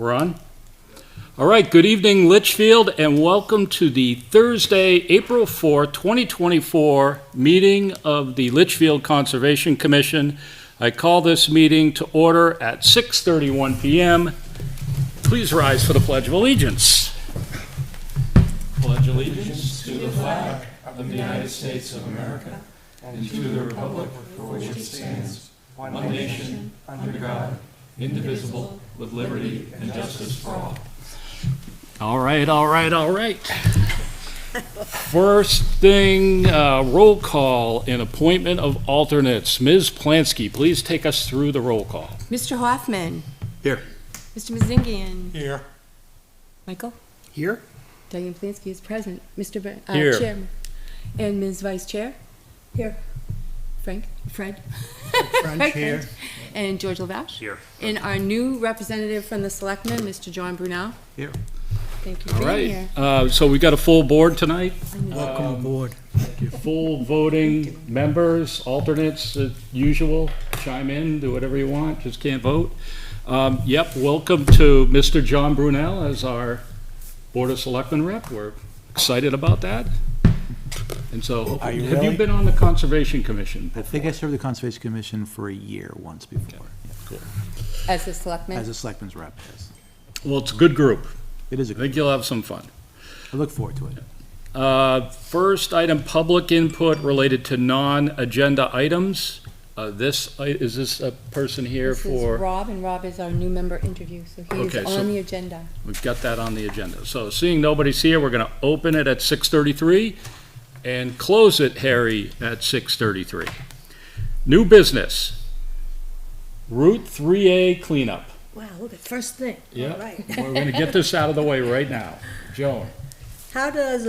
We're on? All right, good evening, Litchfield, and welcome to the Thursday, April 4, 2024 meeting of the Litchfield Conservation Commission. I call this meeting to order at 6:31 p.m. Please rise for the Pledge of Allegiance. Pledge allegiance to the flag of the United States of America and to the republic for which it stands, one nation, under God, indivisible, with liberty and justice for all. All right. First thing, roll call and appointment of alternates. Ms. Plansky, please take us through the roll call. Mr. Hoffman. Here. Mr. Mazingian. Here. Michael. Here. Diane Plansky is present. Mr. Here. Chairman. And Ms. Vice Chair. Here. Fred. French here. And George Lavash. Here. And our new representative from the Selectmen, Mr. John Brunel. Here. Thank you for All being right. here. So we got a full board tonight. Welcome aboard. Full voting members, alternates as usual. Chime in, do whatever you want, just can't vote. Welcome to Mr. John Brunel as our Board of Selectmen rep. We're excited about that. And so, Are you have you really? been on the Conservation Commission before? I think I served the Conservation Commission for a year once before, Cool. As the Selectman. as a selectman's rep, yes. Well, it's a good group. It is a I think you'll have some fun. I look forward to it. First item, public input related to non-agenda items. Is this a person here This is for? Rob, and Rob is our new member interview, so he is Okay, so- on the agenda. We've got that on the agenda. So seeing nobody's here, we're going to open it at 6:33 and close it, Harry, at 6:33. New business. Route 3A cleanup. Wow, look at first thing. Yeah, All right. we're going to get this out of the way right now. Joan? How does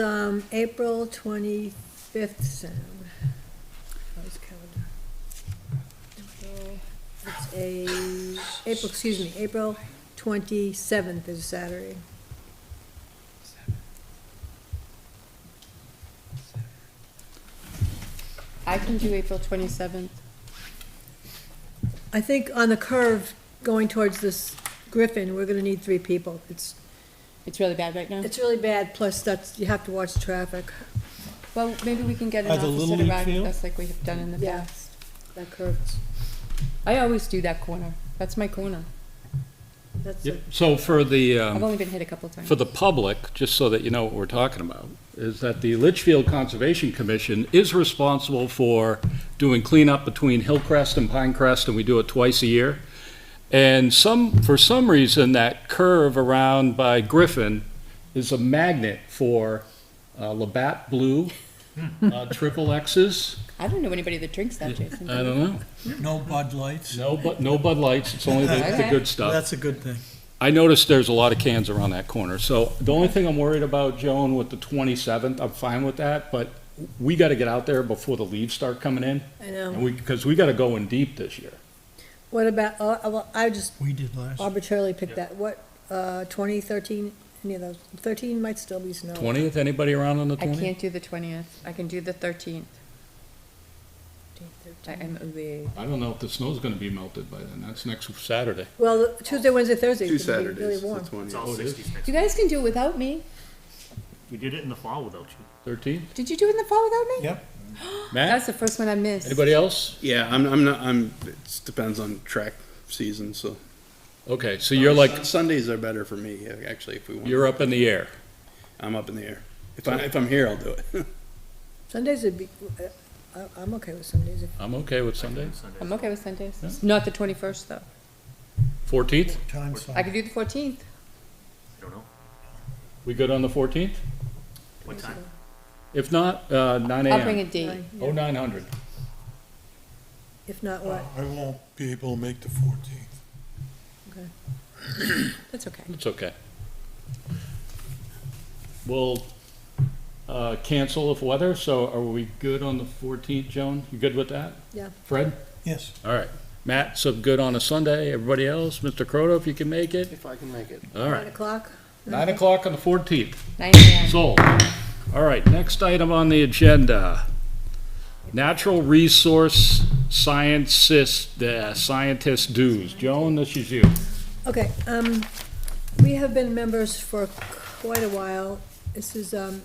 April 25th sound? How's calendar? April 27th is Saturday. I can do April 27th. I think on the curve going towards this Griffin, we're gonna need 3 people. It's really bad right now. It's really bad, plus you have to watch traffic. Well, maybe we can get an By the officer Little to League ride with field? us like we have done in the Yeah. past. That curve, I always do that corner. That's my corner. that's Yep. it. So for the, I've only been hit a couple times. for the public, just so that you know what we're talking about, is that the Litchfield Conservation Commission is responsible for doing cleanup between Hillcrest and Pinecrest, and we do it twice a year. And for some reason, that curve around by Griffin is a magnet for Labatt Blue, triple X's. I don't know anybody that drinks that, Jason. I don't know. No Bud Lights. No Bud Lights, it's only the Okay. good stuff. That's a good thing. I noticed there's a lot of cans around that corner, so the only thing I'm worried about, Joan, with the 27th, I'm fine with that, but we gotta get out there before the leaves start coming in, I know. and because we gotta go in deep this year. What about, well, I just We did last. arbitrarily picked that, what, 2013, any of those? 13 might still be snow. 20th, anybody around on the I 20th? can't do the 20th. I can do the 13th. I am away. I don't know if the snow's gonna be melted by then, that's next Saturday. Well, Tuesday, Wednesday, Thursday Two is gonna be really Saturdays, warm. the 20th. It's all Oh, it is? 60s next You guys can do it without me. We did it in the fall without you. 13th? Did you do it in the fall without me? Yep. That's Matt, the first one I missed. anybody else? Yeah, it depends on track season, so. Okay, so you're like, Sundays are better for me, actually, if we want. you're up in the air. I'm up in the air. If I'm here, I'll do it. Sundays would be, I'm okay with Sundays. I'm okay with Sunday. Sundays. I'm okay with Sundays. Yeah. Not the 21st, though. 14th? Time's I could do the 14th. I don't know. We good on the 14th? What time? If not, 9 I'll bring a AM. date. Oh, 900. If not, what? I won't be able to make the 14th. That's okay. It's okay. We'll cancel if weather, so are we good on the 14th, Joan? You good with that? Yeah. Fred? Yes. All right. Matt, so good on a Sunday. Everybody else? Mr. Croto, if you can make it? If I can make it. All 9 right. o'clock? 9 o'clock on the 14th. 9 a.m. Sold. All right, next item on the agenda. Natural resource scientist dues. Joan, this is you. Okay, We have been members for quite a while. This is, the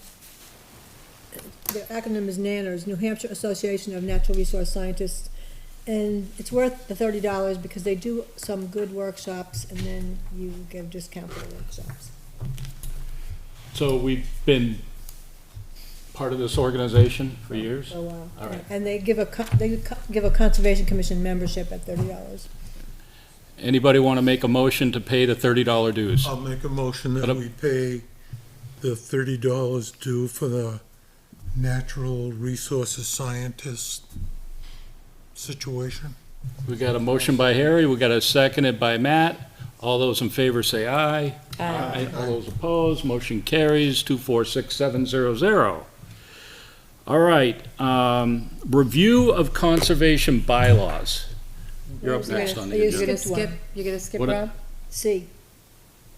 acronym is NANNERS, New Hampshire Association of Natural Resource Scientists. And it's worth the $30 because they do some good workshops and then you get a discount for the workshops. So we've been part of this organization for years? For a while. All right. And they give a Conservation Commission membership at $30. Anybody want to make a motion to pay the $30 dues? I'll make a motion But, that we pay the $30 due for the natural resources scientist situation. We got a motion by Harry, we got a seconded by Matt. All those in favor say aye. Aye. All those opposed, motion carries 246-700. All right, review of conservation bylaws. You're up next on the You You're gonna skipped one. skip, you're gonna skip What- Rob? C,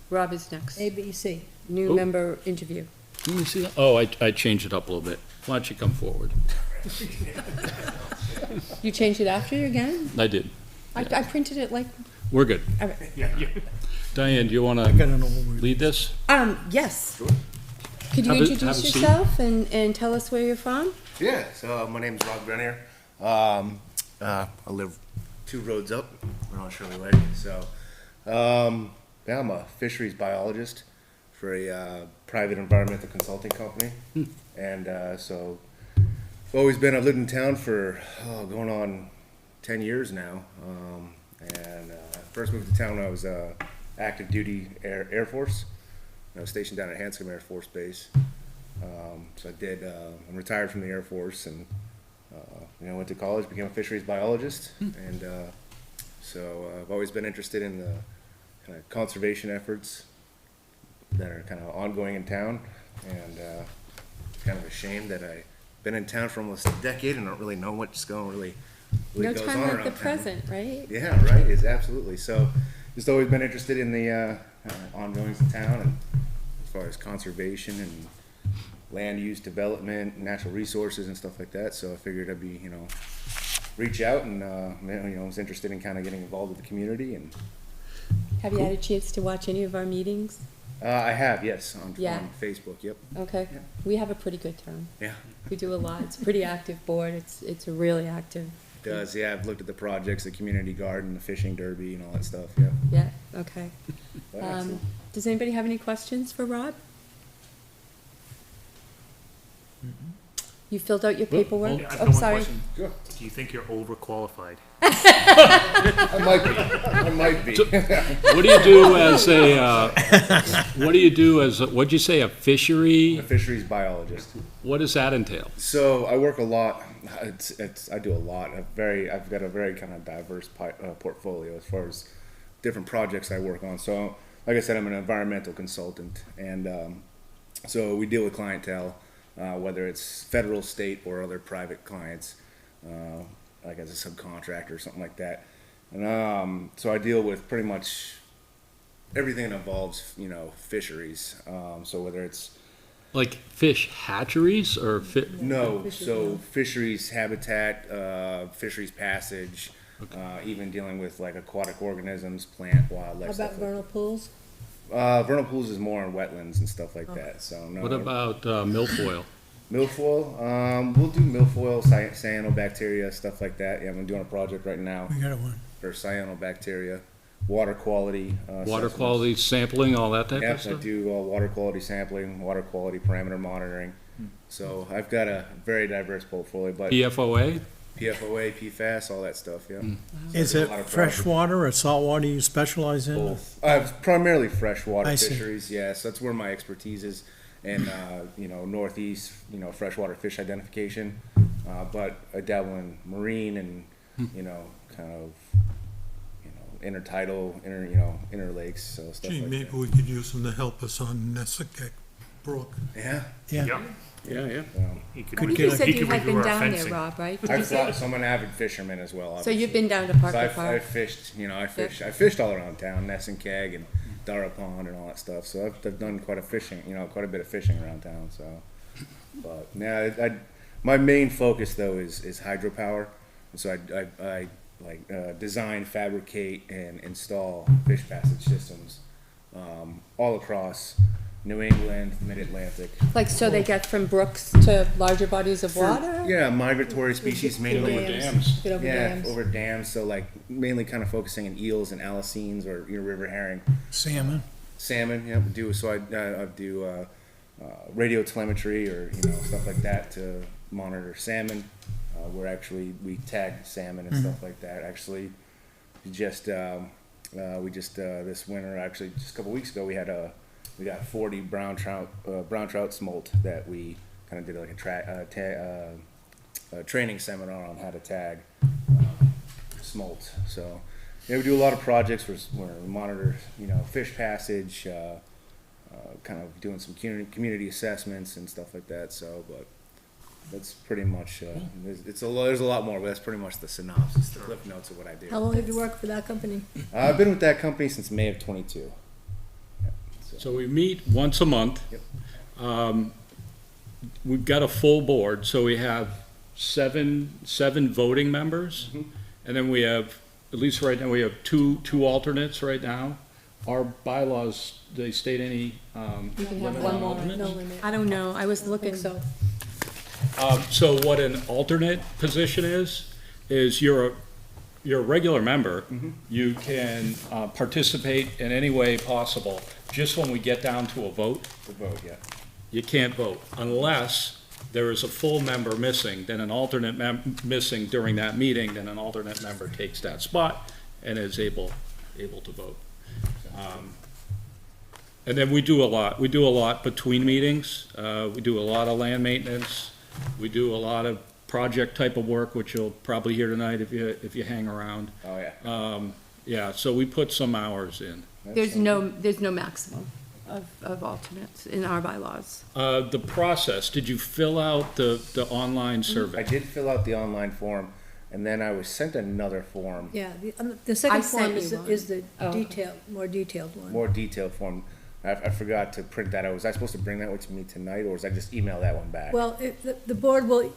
Rob is next. A, B, C. New Oh. member interview. Let me see that. Oh, I changed it up a little bit. Why don't you come forward? You changed it after you again? I did. I printed it like, We're good. all right. Diane, do you want I to got an old. lead this? Yes. Could you Have a introduce seat. yourself and tell us where you're from? Yeah, so my name's Rob Grenier. I live 2 roads up, we're on Shirley Way. So, yeah, I'm a fisheries biologist for a private environmental consulting company. And so, I've always been, I've lived in town for going on 10 years now. And first moved to town when I was active duty Air Force. I was stationed down at Hanscom Air Force Base. So I did, I'm retired from the Air Force and, went to college, became a fisheries biologist. And so I've always been interested in the kind of conservation efforts that are kind of ongoing in town. And it's kind of a shame that I've been in town for almost a decade and don't really know what's going really No goes time on like around the town. present, right? Yeah, right, is absolutely. So, just always been interested in the ongoings in town and as far as conservation and land use development, natural resources and stuff like that. So I figured I'd be, reach out and, was interested in kind of getting involved with the community. And Have you had a chance to watch any of our meetings? I have, yes, on Yeah. Facebook, yep. Okay. Yeah. We have a pretty good town. Yeah, We do a lot. It's a pretty active board. It's a really active. does, yeah, I've looked at the projects, the community garden, the fishing derby and all that stuff, yeah. Yeah, okay. But excellent. Does anybody have any questions for Rob? You filled out your paperwork? Yeah, I have Oh, one sorry. question. Sure. Do you think you're overqualified? I might be, I might be. What do you do as what'd you say, a fishery? A fisheries biologist. What does that entail? So I work a lot. I do a lot. I've got a very kind of diverse portfolio as far as different projects I work on. So, like I said, I'm an environmental consultant, and so we deal with clientele, whether it's federal, state, or other private clients, like as a subcontractor or something like that. And so I deal with pretty much everything that involves, fisheries. So whether it's Like fish hatcheries or No, Fisheries, so no. fisheries habitat, fisheries passage, even dealing with like aquatic organisms, plant, wildlife. How stuff about like vernal pools? Vernal pools is more on wetlands and stuff like that. So no. what about milfoil? milfoil? We'll do milfoil, cyanobacteria, stuff like that. Yeah, I'm doing a project right now We got one. for cyanobacteria, water quality. Water assessments. quality sampling, all that type Yep, of I stuff? do water quality sampling, water quality parameter monitoring. So I've got a very diverse portfolio, but PFOA? PFOA, PFAS, all that stuff, yeah. Is there's it a lot of freshwater or saltwater you specialize in? Both. Primarily freshwater I see. fisheries, yes, that's where my expertise is. And, northeast, freshwater fish identification. But I dabble in marine and, kind of, intertidal, inner lakes, so stuff Gee, like maybe that. we could use them to help us on Nessakeck Brook. Yeah. Yeah. Yep. Yeah, yeah. He could I think review- you said he you could had review been our down there, fencing. Rob, right? Did I you say? so I'm an avid fisherman as well, So obviously. you've been down to Park So the I've Park? fished, I fished all around town, Nessakeck and Dara Pond and all that stuff. So I've done quite a bit of fishing around town. So, but yeah, my main focus though is hydropower. And so I design, fabricate, and install fish passage systems all across New England, Mid-Atlantic. Like, so they get from brooks to larger bodies of water? Yeah, migratory species mainly. dams. Get over Yeah, dams. over dams, so like mainly kind of focusing on eels and allicines or river herring. Salmon. Salmon, yeah, we do, so I do radio telemetry or, stuff like that to monitor salmon. We tag salmon and stuff like that. Actually, we just this winter, actually just a couple weeks ago, we got 40 brown trout smolt that we kind of did like a training seminar on how to tag smolt. So yeah, we do a lot of projects where we monitor, fish passage, kind of doing some community assessments and stuff like that. So, but that's pretty much, there's a lot more, but that's pretty much the synopsis, the cliff notes of what I do. How long have you worked for that company? I've been with that company since May of 22. So we meet once a month. Yep. We've got a full board, so we have seven voting members. Mhm. And then we have, at least right now, we have two alternates right now. Our bylaws, they state any, You can have limit one on more. alternates? No limit. I don't know, I was I think looking. so. So what an alternate position is you're a regular member. Mhm. You can participate in any way possible. Just when we get down to a vote, The vote, yeah. you can't vote unless there is a full member missing, then an alternate missing during that meeting, then an alternate member takes that spot and is able to vote. And then we do a lot between meetings. We do a lot of land maintenance. We do a lot of project type of work, which you'll probably hear tonight if you hang around. Oh, yeah. Yeah, so we put some hours in. There's no maximum of alternates in our bylaws. The process, did you fill out the online I survey? did fill out the online form, and then I was sent another form, Yeah, the second I form sent you one. is the Oh, okay. more detailed one. more detailed form. I forgot to print that out. Was I supposed to bring that with me tonight, or was I just email that one back? Well, the board will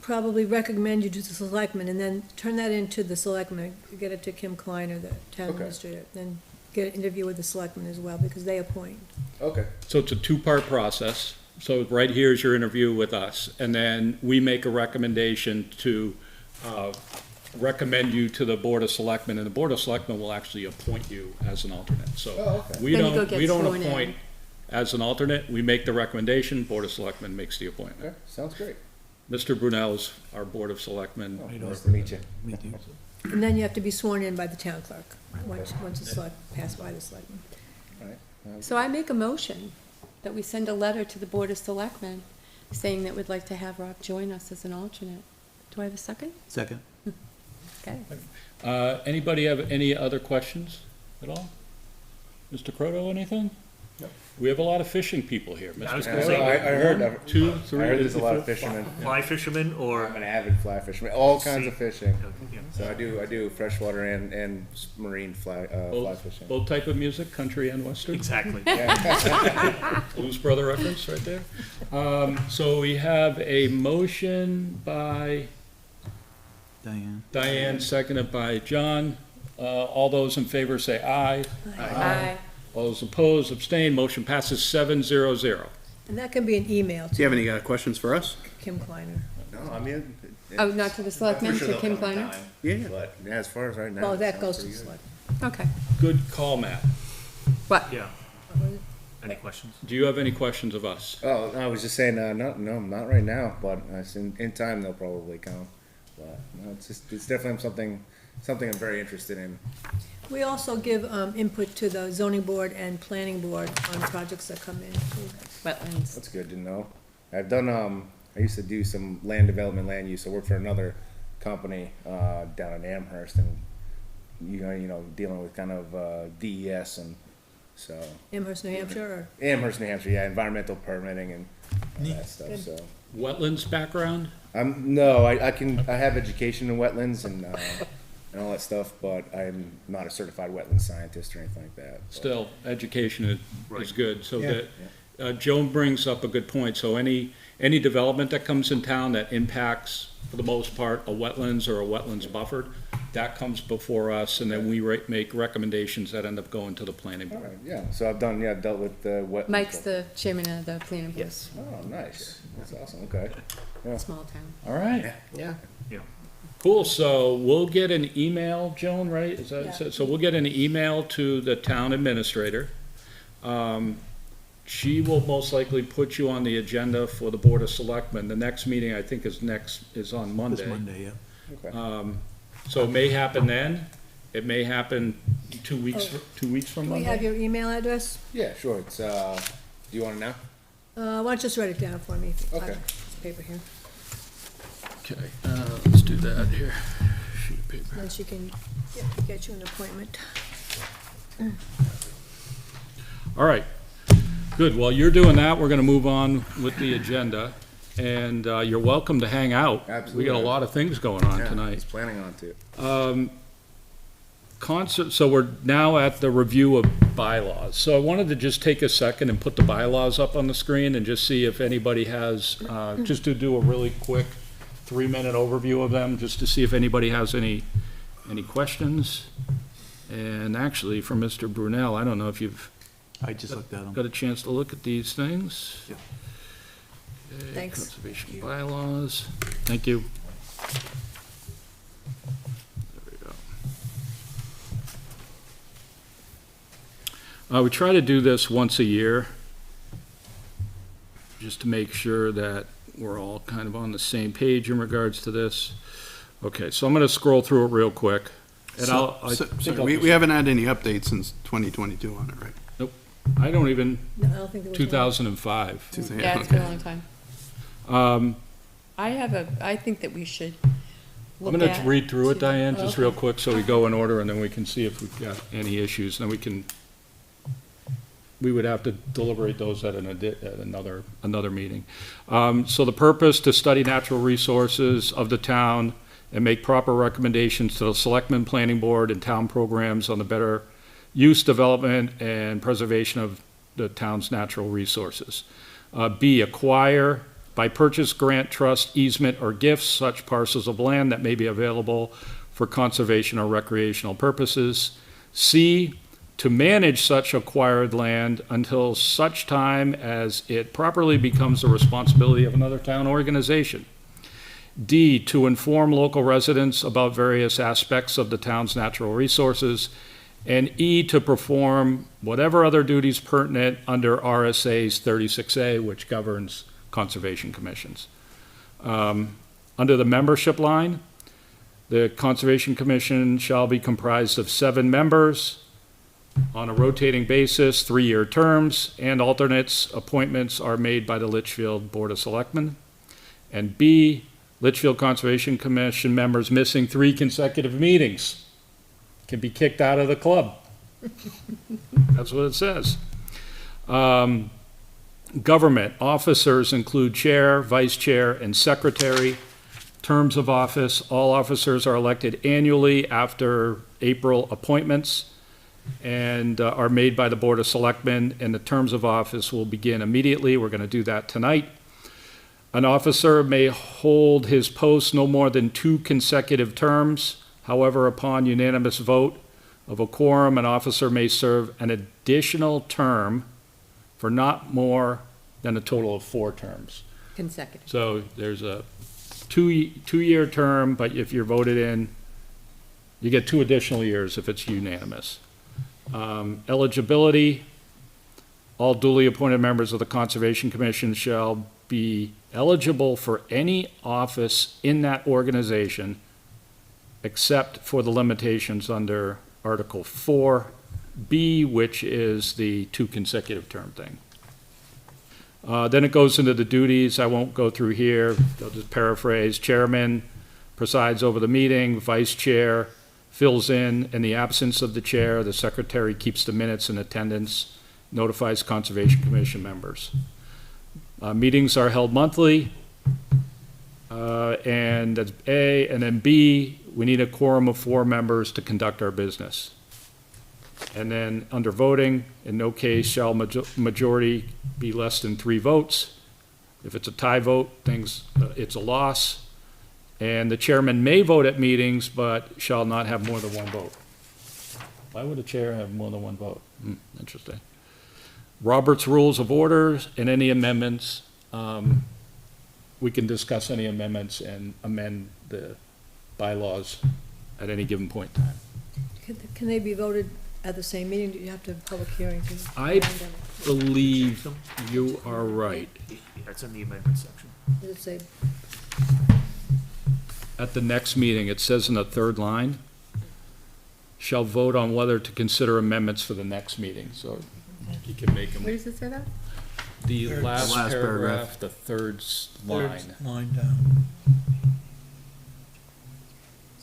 probably recommend you to the selectmen, and then turn that into the selectmen, get it to Kim Kleiner, the town Okay. administrator, then get an interview with the selectmen as well, because they appoint. Okay. So it's a two-part process. So right here is your interview with us, and then we make a recommendation to recommend you to the Board of Selectmen, and the Board of Selectmen will actually appoint you as an alternate. Oh, So okay. we Then you go don't, get we don't sworn in. appoint as an alternate, we make the recommendation, Board of Selectmen makes the appointment. Okay, sounds great. Mr. Brunel's our Board of Selectmen. Oh, nice to meet you. And then you have to be sworn in by the town clerk, once it's passed by the selectmen. So I make a motion that we send a letter to the Board of Selectmen saying that we'd like to have Rob join us as an alternate. Do I have a second? Second. Okay. Anybody have any other questions at all? Mr. Croto, anything? No. We have a lot of fishing people here. I was Mr. gonna Croto, say, I heard, one, two, three. I heard there's a lot of four, fishermen. Fly fishermen or? I'm an avid fly fisherman, all kinds of fishing. Yeah. So I do freshwater and marine fly fishing. Both type of music, country and western. Exactly. Blues Brother reference right there. So we have a motion by Diane, seconded by John. All those in favor say aye. Aye. All those opposed, abstain, motion passes 7-0-0. And that can be an email Do you to have any questions for us? Kim Kleiner. No, I mean. Oh, not to the selectmen, I'm sure to they'll Kim come in Kleiner? time, Yeah. But yeah, as far as right now. Well, it that sounds goes to the pretty good. selectmen. Okay. Good call, Matt. What? Yeah. Any questions? Do you have any questions of us? Oh, I was just saying, no, not right now, but in time they'll probably come. But no, it's definitely something I'm very interested in. We also give input to the zoning board and planning board on projects that come in. Wetlands. That's good to know. I've done, I used to do some land development, land use. I worked for another company, down in Amherst and, you know, dealing with kind of, DES and so. Amherst, New Hampshire, Amherst, New Hampshire, yeah, environmental permitting and all that stuff, Good. so. Wetlands background? No, I have education in wetlands and all that stuff, but I'm not a certified wetland scientist or anything like that. but- Still, education is Right. good, so Yeah. that, Joan brings up a good point, so any development that comes in town that impacts, for the most part, a wetlands or a wetlands buffered, that comes before us, and then we make recommendations that end up going to the planning All board. right, yeah, so I've dealt with the wetlands. Mike's the chairman of the planning board. Yes. Oh, nice. That's awesome, okay. Small town. All right. Yeah. Cool, so we'll get an email, Joan, right? Is that, Yeah. so we'll get an email to the town administrator. She will most likely put you on the agenda for the Board of Selectmen. The next meeting, I think, is on Monday. This Monday, yeah. Okay. So it may happen then. It may happen 2 weeks, 2 weeks from Do we have Monday. your email address? Yeah, sure, it's, do you want it now? Why don't you just write it down for me? If you Okay. have this paper here. Okay, let's do that here. Sheet of paper. Then she can get you an appointment. All right, good. While you're doing that, we're gonna move on with the agenda. And you're welcome to hang out. We got Absolutely. a lot of things going on Yeah, I tonight. was planning on to. So we're now at the review of bylaws. So I wanted to just take a second and put the bylaws up on the screen and just see if anybody has, just to do a really quick 3-minute overview of them, just to see if anybody has any questions. And actually, for Mr. Brunel, I don't know if you've I just looked at them. got a chance to look at these things. Yeah. Okay, Thanks. Conservation bylaws. Thank you. There we go. We try to do this once a year, just to make sure that we're all kind of on the same page in regards to this. Okay, so I'm gonna scroll through it real quick. And I think I'll We haven't had any updates since 2022 on it, right? I don't even, No, I don't think there was one. 2005. Yeah, it's been a long time. I think that we should I'm look gonna at. read through it, Diane, just real Okay. quick, so we go in order, and then we can see if we've got any issues, then we would have to deliberate those at another meeting. So the purpose, to study natural resources of the town and make proper recommendations to the selectmen, planning board, and town programs on the better use, development, and preservation of the town's natural resources. B, acquire by purchase, grant, trust, easement, or gifts such parcels of land that may be available for conservation or recreational purposes. C, to manage such acquired land until such time as it properly becomes the responsibility of another town organization. D, to inform local residents about various aspects of the town's natural resources. And E, to perform whatever other duties pertinent under RSA's 36A, which governs conservation commissions. Under the membership line, the Conservation Commission shall be comprised of 7 members on a rotating basis, 3-year terms, and alternates appointments are made by the Litchfield Board of Selectmen. And B, Litchfield Conservation Commission members missing 3 consecutive meetings can be kicked out of the club. That's what it says. Government officers include chair, vice chair, and secretary. Terms of office, all officers are elected annually after April appointments and are made by the Board of Selectmen, and the terms of office will begin immediately. We're going to do that tonight. An officer may hold his post no more than 2 consecutive terms. However, upon unanimous vote of a quorum, an officer may serve an additional term for not more than a total of 4 terms. Consecutive. So there's a two-year term, but if you're voted in, you get 2 additional years if it's unanimous. Eligibility, all duly appointed members of the Conservation Commission shall be eligible for any office in that organization except for the limitations under Article 4B, which is the 2 consecutive term thing. Then it goes into the duties. I won't go through here. I'll just paraphrase. Chairman presides over the meeting. Vice chair fills in the absence of the chair. The secretary keeps the minutes and attendance, notifies Conservation Commission members. Meetings are held monthly. And that's A. And then B, we need a quorum of 4 members to conduct our business. And then under voting, in no case shall majority be less than 3 votes. If it's a tie vote, it's a loss. And the chairman may vote at meetings, but shall not have more than one vote. Why would a chair have more than one vote? Interesting. Robert's Rules of Orders and any amendments, we can discuss any amendments and amend the bylaws at any given point in time. Can they be voted at the same meeting? Do you have to have a public hearing to? I believe you are right. That's in the amendment section. Does it say, At the next meeting, it says in the third line, shall vote on whether to consider amendments for the next meeting, so you can make them. Where does it say that? The last last paragraph, the third line. Line down.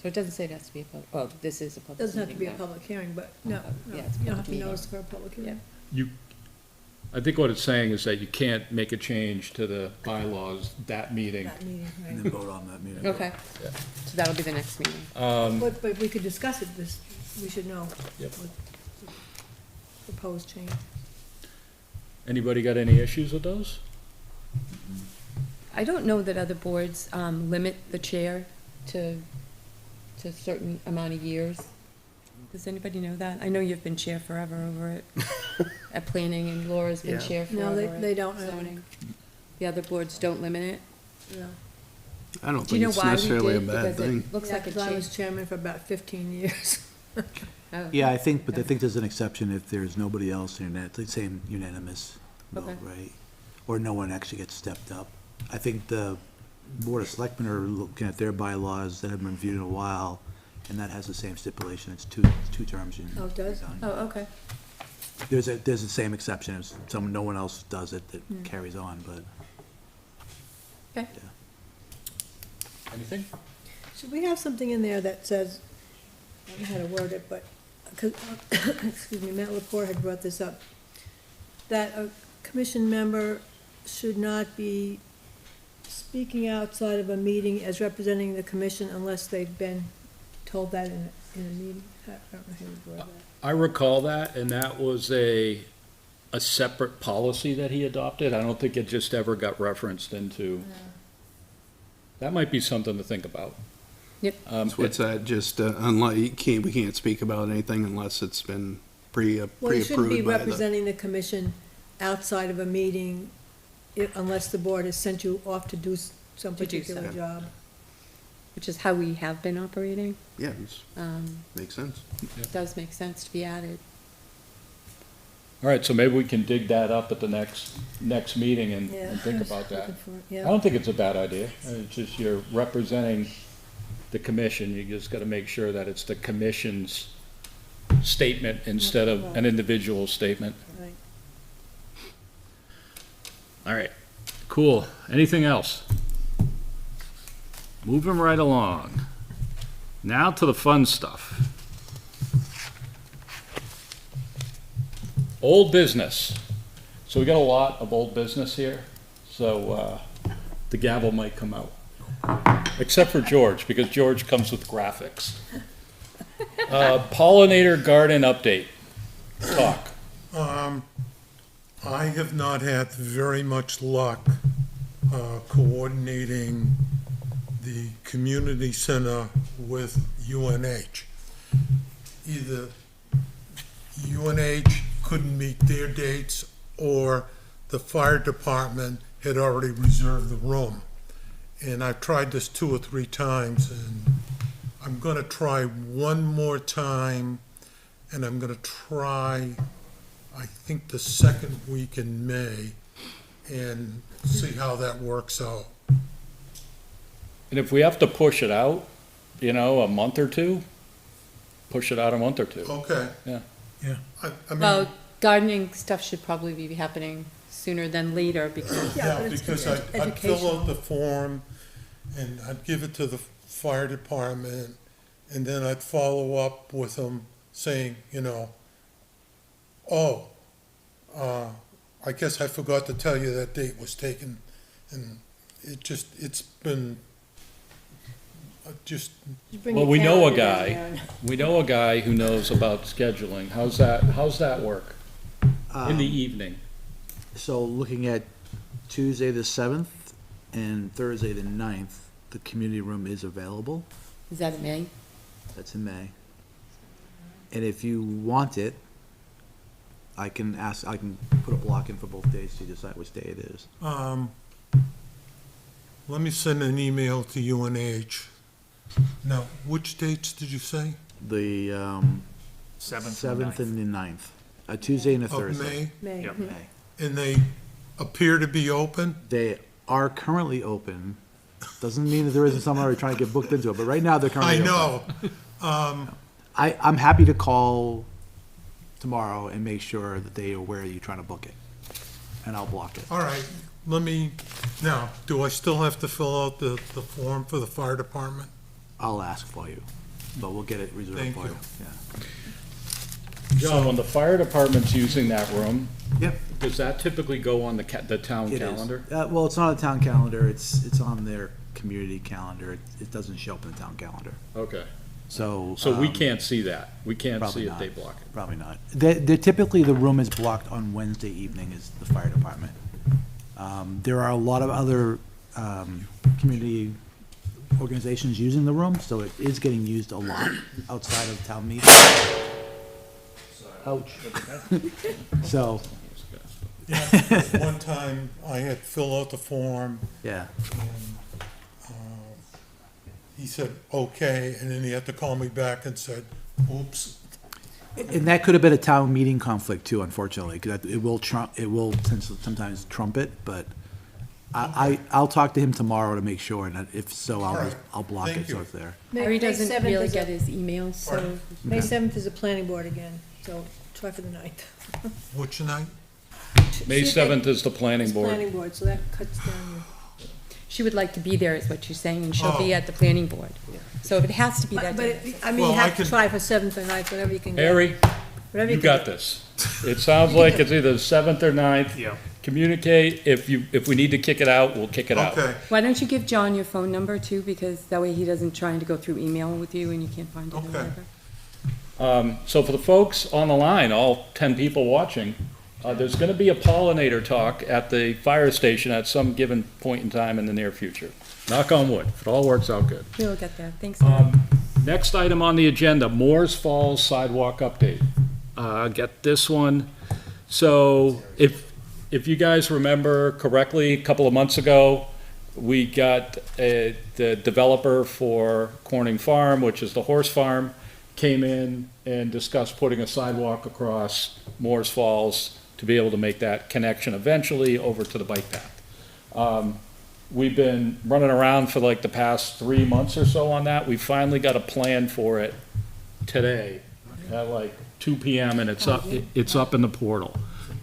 So it doesn't say it has to be a public, oh, this is a public doesn't have to be a meeting, public hearing, but no, Oh, no, yeah, it's you don't have public to meeting. notice for a public hearing. I think what it's saying is that you can't make a change to the bylaws that meeting. That meeting, And right? then vote on that meeting. Okay, Yeah. so that'll be the next meeting. But we could discuss it, we should know. Yep. what the Proposed change. Anybody got any issues with those? I don't know that other boards, limit the chair to a certain amount of years. Does anybody know that? I know you've been chair forever over at planning, and Laura's been Yeah. chair No, forever they at don't, zoning. The other boards don't limit it? No. I don't Do you think know it's why we necessarily a did? bad Because thing. it looks Yeah, like a 'cause I was change. chairman for about 15 years. Oh. Yeah, I think, but I think there's an exception if there's nobody else in that, let's say unanimous vote, Okay. right? Or no one actually gets stepped up. I think the Board of Selectmen are looking at their bylaws that have been reviewed in a while, and that has the same stipulation, it's two terms. and Oh, it does? you're done. Oh, okay. There's the same exception, if no one else does it, that Hmm. carries on, but. Okay. Yeah. Anything? Should we have something in there that says, I don't know how to word it, but, 'cause, excuse me, Matt Lepore had brought this up, that a commission member should not be speaking outside of a meeting as representing the commission unless they've been told that in a meeting. I don't know how to word that. I recall that, and that was a separate policy that he adopted. I don't think it just ever got referenced into. That might be something to think about. Yep. So what's that, just, unless, we can't speak about anything unless it's been Well, you shouldn't be pre-approved by the. representing the commission outside of a meeting unless the board has sent you off to do some To do particular so. job. Which is how we have been operating. Yeah, makes sense. It does make sense to be added. All right, so maybe we can dig that up at the next meeting and Yeah. and think about that. Looking for it, I Yeah. don't think it's a bad idea. It's just you're representing the commission. You just gotta make sure that it's the commission's statement instead of an individual statement. Right. All right, cool. Anything else? Moving right along. Now to the fun stuff. Old business. So we got a lot of old business here, so the gavel might come out. Except for George, because George comes with graphics. Pollinator garden update. Talk. I have not had very much luck coordinating the community center with UNH. Either UNH couldn't meet their dates, or the fire department had already reserved the room. And I've tried this 2 or 3 times, and I'm gonna try one more time, and I'm gonna try, I think, the second week in May, and see how that works out. And if we have to push it out, a month or two, push it out a month or two. Okay. Yeah. I mean, Well, gardening stuff should probably be happening sooner than later because, Yeah, yeah, but it's because I'd fill educational. out the form, and I'd give it to the fire department, and then I'd follow up with them saying, I guess I forgot to tell you that date was taken, and it's been, just, You bring Well, your we know a calendar down guy. there and- We know a guy who knows about scheduling. How's that work? In the evening? So looking at Tuesday the 7th and Thursday the 9th, the community room is available. Is that in May? That's in May. And if you want it, I can put a block in for both days to decide which day it is. Let me send an email to UNH. Now, which dates did you say? The, Seventh and 7th and the 9th, a Tuesday and a Of Thursday. May? May. Yep. May. And they appear to be open? They are currently open. Doesn't mean that there isn't someone already trying to get booked into it, but right now they're currently I open. know. I'm happy to call tomorrow and make sure that they are aware you're trying to book it, and I'll block it. All right, now, do I still have to fill out the form for the fire department? I'll ask for you, but we'll get it reserved Thank for you. you. Yeah. John, when the fire department's using that room, Yep. does that typically go on the town It is. calendar? Well, it's not a town calendar, it's on their community calendar. It doesn't show up in the town calendar. Okay, So. so we can't see that. We can't probably see if not. they block it. Probably not. They're typically, the room is blocked on Wednesday evening is the fire department. There are a lot of other, community organizations using the room, so it is getting used a lot outside of town meetings. Ouch. So, Yeah, one time I had to fill out the form, yeah, and he said, okay, and then he had to call me back and said, oops. and that could have been a town meeting conflict too, unfortunately, because it will sometimes trump it, but I'll talk to him tomorrow to make sure, and if so, All right. I'll block Thank it so you. it's there. Harry doesn't 7th really is a- get his emails, so. Pardon? May 7th is a planning board again, so try for the 9th. Which night? May 7th is the planning It's board. planning board, so that cuts down your. She would like to be there, is what you're saying, and she'll be Oh. at the planning board. So if it has to be that But, day. I mean, Well, you I have to can- try for 7th or 9th, whatever you can get. Harry, Whatever you can got get. this. It sounds like it's either 7th or 9th. Yeah. Communicate. If we need to kick it out, we'll kick it out. Okay, Why don't you give John your phone number too, because that way he doesn't trying to go through email with you and you can't find it or Okay. whatever. So for the folks on the line, all 10 people watching, there's going to be a pollinator talk at the fire station at some given point in time in the near future. Knock on wood, if it all works out good. We'll get there. Thanks, Harry. Next item on the agenda, Moores Falls sidewalk update. Get this one. So if you guys remember correctly, a couple of months ago, we got the developer for Corning Farm, which is the horse farm, came in and discussed putting a sidewalk across Moores Falls to be able to make that connection eventually over to the bike path. We've been running around for like the past 3 months or so on that. We finally got a plan for it today at like 2 PM, and it's up in the portal.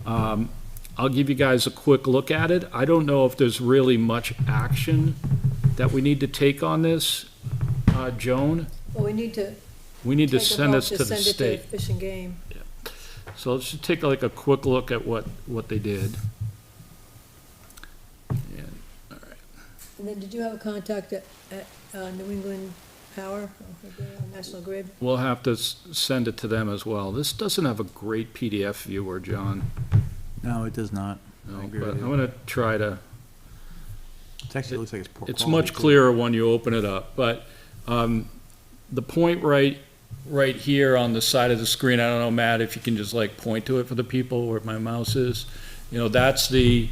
I'll give you guys a quick look at it. I don't know if there's really much action that we need to take on this, Joan. Well, we need to. We need to take a send vote this to the Send state. it to Fish and Game. So let's just take like a quick look at what they did. And, all right. And then, did you have a contact at New England Power, or the National Grid? We'll have to send it to them as well. This doesn't have a great PDF viewer, John. No, it does not. No, I agree but with I'm you. gonna try to, It actually looks like it's poor it's quality, much too. clearer when you open it up, but, the point right here on the side of the screen, I don't know, Matt, if you can just like point to it for the people where my mouse is. You know, that's the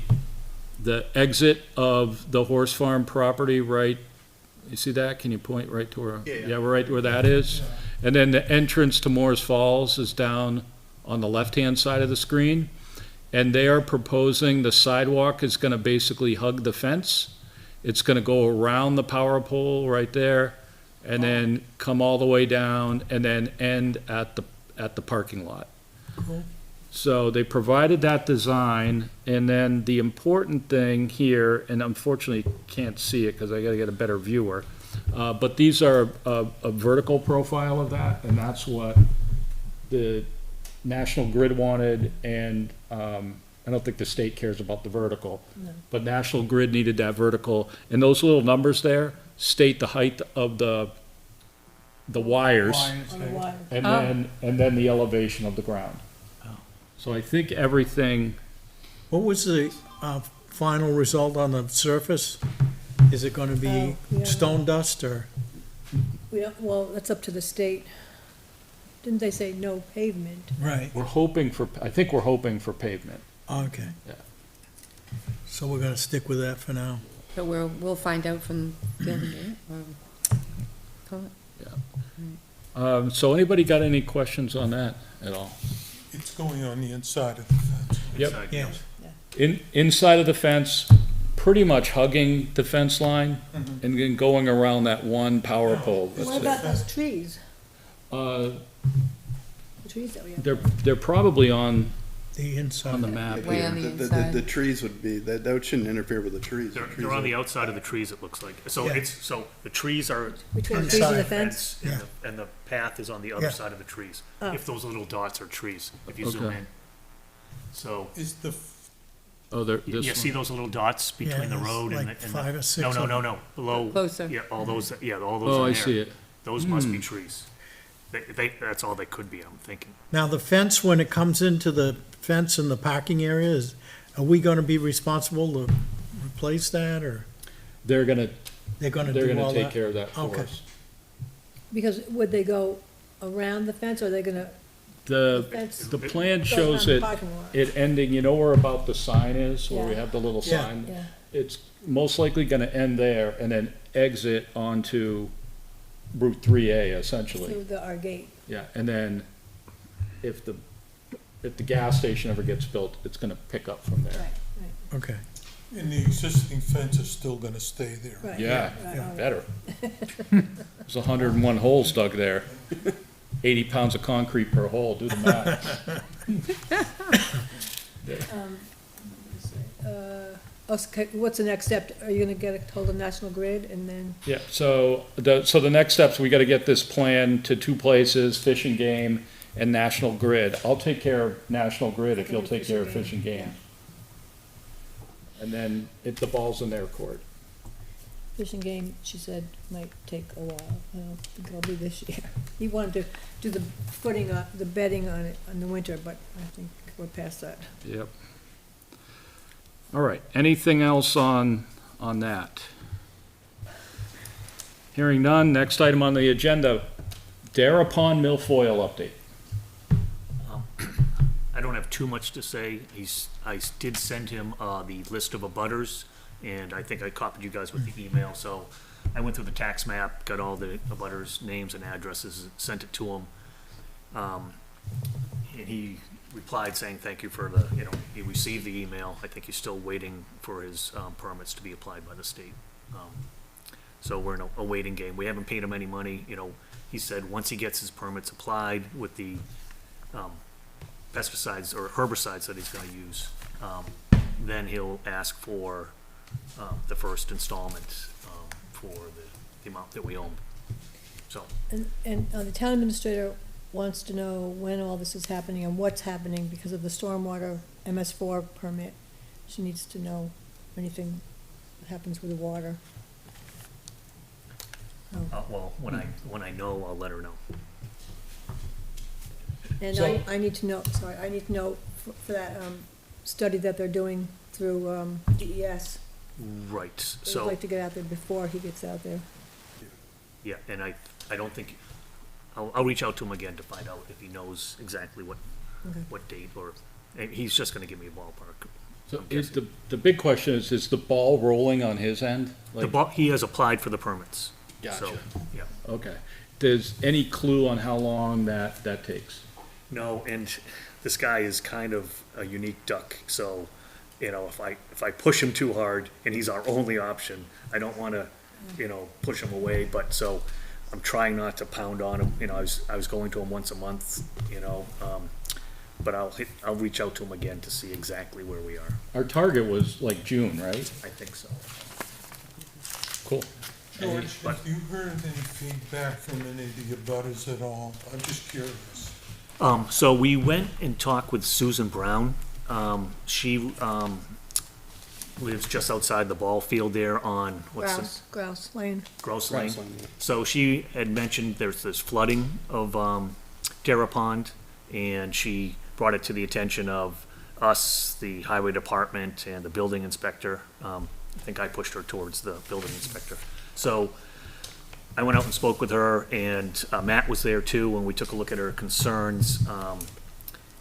exit of the horse farm property, right? You see that? Can you point right to where? Yeah, right where that is. And then the entrance to Moores Falls is down on the left-hand side of the screen. And they are proposing the sidewalk is gonna basically hug the fence. It's gonna go around the power pole right there, and then come all the way down, and then end at the parking lot. So they provided that design, and then the important thing here, and unfortunately can't see it because I gotta get a better viewer, but these are a vertical profile of that, and that's what the National Grid wanted, and I don't think the state cares about the vertical. No. But National Grid needed that vertical, and those little numbers there state the height of the wires, On the wire. and then the elevation of the ground. So I think everything, What was the final result on the surface? Is it gonna be Oh, yeah. stone dust or? We don't, well, that's up to the state. Didn't they say no pavement? Right, I think we're hoping for pavement. okay. Yeah. So we're gonna stick with that for now. So we'll find out from the other day. Call it. So anybody got any questions on that at all? It's going on the inside of the fence. Yep. Inside, Yeah. Inside of the fence, pretty much hugging the fence line and then going around that one power pole. That's What it. about those trees? Uh, The trees that we have? they're probably on The inside. the map Way here. on the The inside. trees would be, that shouldn't interfere with the trees. The They're, trees they're on are- the outside of the trees, it looks like. So Yeah. so the trees are Between the trees and the Inside. fence? fence, and the path is on the Yeah. other side of the trees. Oh. If those little dots are trees, if you zoom Okay. in. So, Is the, Oh, there, you this see one. those little dots between the there's road and like the? 5 or 6 No, of them. no, below. Closer. Yeah, all those in Oh, I there. see it. Those must be trees. That's all they could be, I'm thinking. Now, the fence, when it comes into the fence in the parking area, are we gonna be responsible to replace that, or They're gonna, they're gonna they're do gonna all take that? care of that for Okay. us. Because would they go around the fence, or are they gonna, The, fence the plan go shows around the it, parking lot? it ending, you know where about the sign is, where we Yeah. have the little Yeah. sign? Yeah, It's most likely gonna end there and then exit onto Route 3A essentially. through our gate. Yeah, and then if the gas station ever gets built, it's gonna pick up from Right, there. right, Okay, and the existing fence is still gonna stay there. right. Yeah, right, right. better. There's 101 holes dug there. 80 pounds of concrete per hole, do the math. Okay, what's the next step? Are you gonna get a hold of National Grid and then, Yeah, so the next steps, we gotta get this plan to two places, Fish and Game and National Grid. I'll take care of National Grid if you'll take care of Fish and Game. And then the ball's in their court. Fish and Game, she said, might take a while. I don't think it'll be this year. He wanted to do the footing, the bedding on it in the winter, but I think we're past that. Yep. All right, anything else on that? Hearing none, next item on the agenda, Dara Pond Milfoil update. I don't have too much to say. I did send him the list of abutters, and I think I copied you guys with the email. So I went through the tax map, got all the abutters' names and addresses, sent it to him. And he replied saying thank you for he received the email. I think he's still waiting for his permits to be applied by the state. So we're in a waiting game. We haven't paid him any money. He said once he gets his permits applied with the pesticides or herbicides that he's gonna use, then he'll ask for the first installment for the amount that we owe him. So, And the town administrator wants to know when all this is happening and what's happening because of the stormwater MS4 permit. She needs to know anything that happens with the water. well, when I know, I'll let her know. And So- I need to know, sorry, I need to know for that study that they're doing through DES. Right, They'd so, like to get out there before he gets out there. yeah, and I don't think, I'll reach out to him again to find out if he knows exactly what Okay. date, or, and he's just gonna give me a ballpark. So I'm is guessing. the big question is the ball rolling on his end? Like, He has applied for the permits. So, Gotcha. yeah. okay. There's any clue on how long that takes? No, and this guy is kind of a unique duck, so, if I push him too hard and he's our only option, I don't wanna, push him away, but so I'm trying not to pound on him, I was going to him once a month, but I'll reach out to him again to see exactly where we are. Our target was like June, right? I think so. Cool. George, But- have you heard any feedback from any of the abutters at all? I'm just curious. So we went and talked with Susan Brown. She, lives just outside the ball field there on, what's this? Grouse Lane. Gross Lane. Grouse Lane, yeah. So she had mentioned there's this flooding of Dara Pond, and she brought it to the attention of us, the highway department, and the building inspector. I think I pushed her towards the building inspector. So I went out and spoke with her, and Matt was there too, and we took a look at her concerns.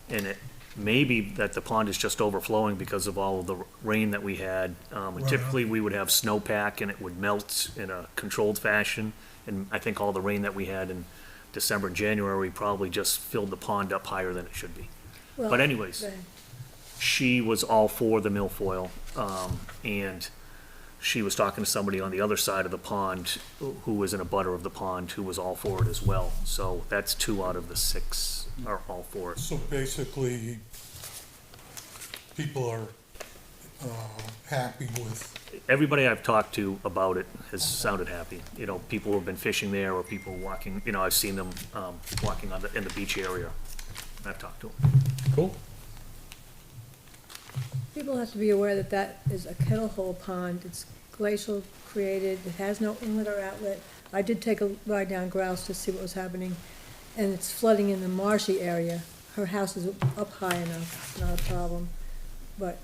And it may be that the pond is just overflowing because of all of the rain that we had. And typically, we would have snowpack and it would melt in a controlled fashion. And I think all the rain that we had in December and January probably just filled the pond up higher than it should be. But Well, anyways, go ahead. she was all for the milfoil, and she was talking to somebody on the other side of the pond who was in a butter of the pond who was all for it as well. So that's 2 out of the 6 are all for it. So basically, people are happy with, Everybody I've talked to about it has sounded happy. You know, people who have been fishing there or people walking, you know, I've seen them walking in the beach area. I've talked to them. Cool. People have to be aware that that is a kettle hole pond. It's glacial created. It has no inlet or outlet. I did take a ride down Grouse to see what was happening, and it's flooding in the marshy area. Her house is up high enough, it's not a problem. But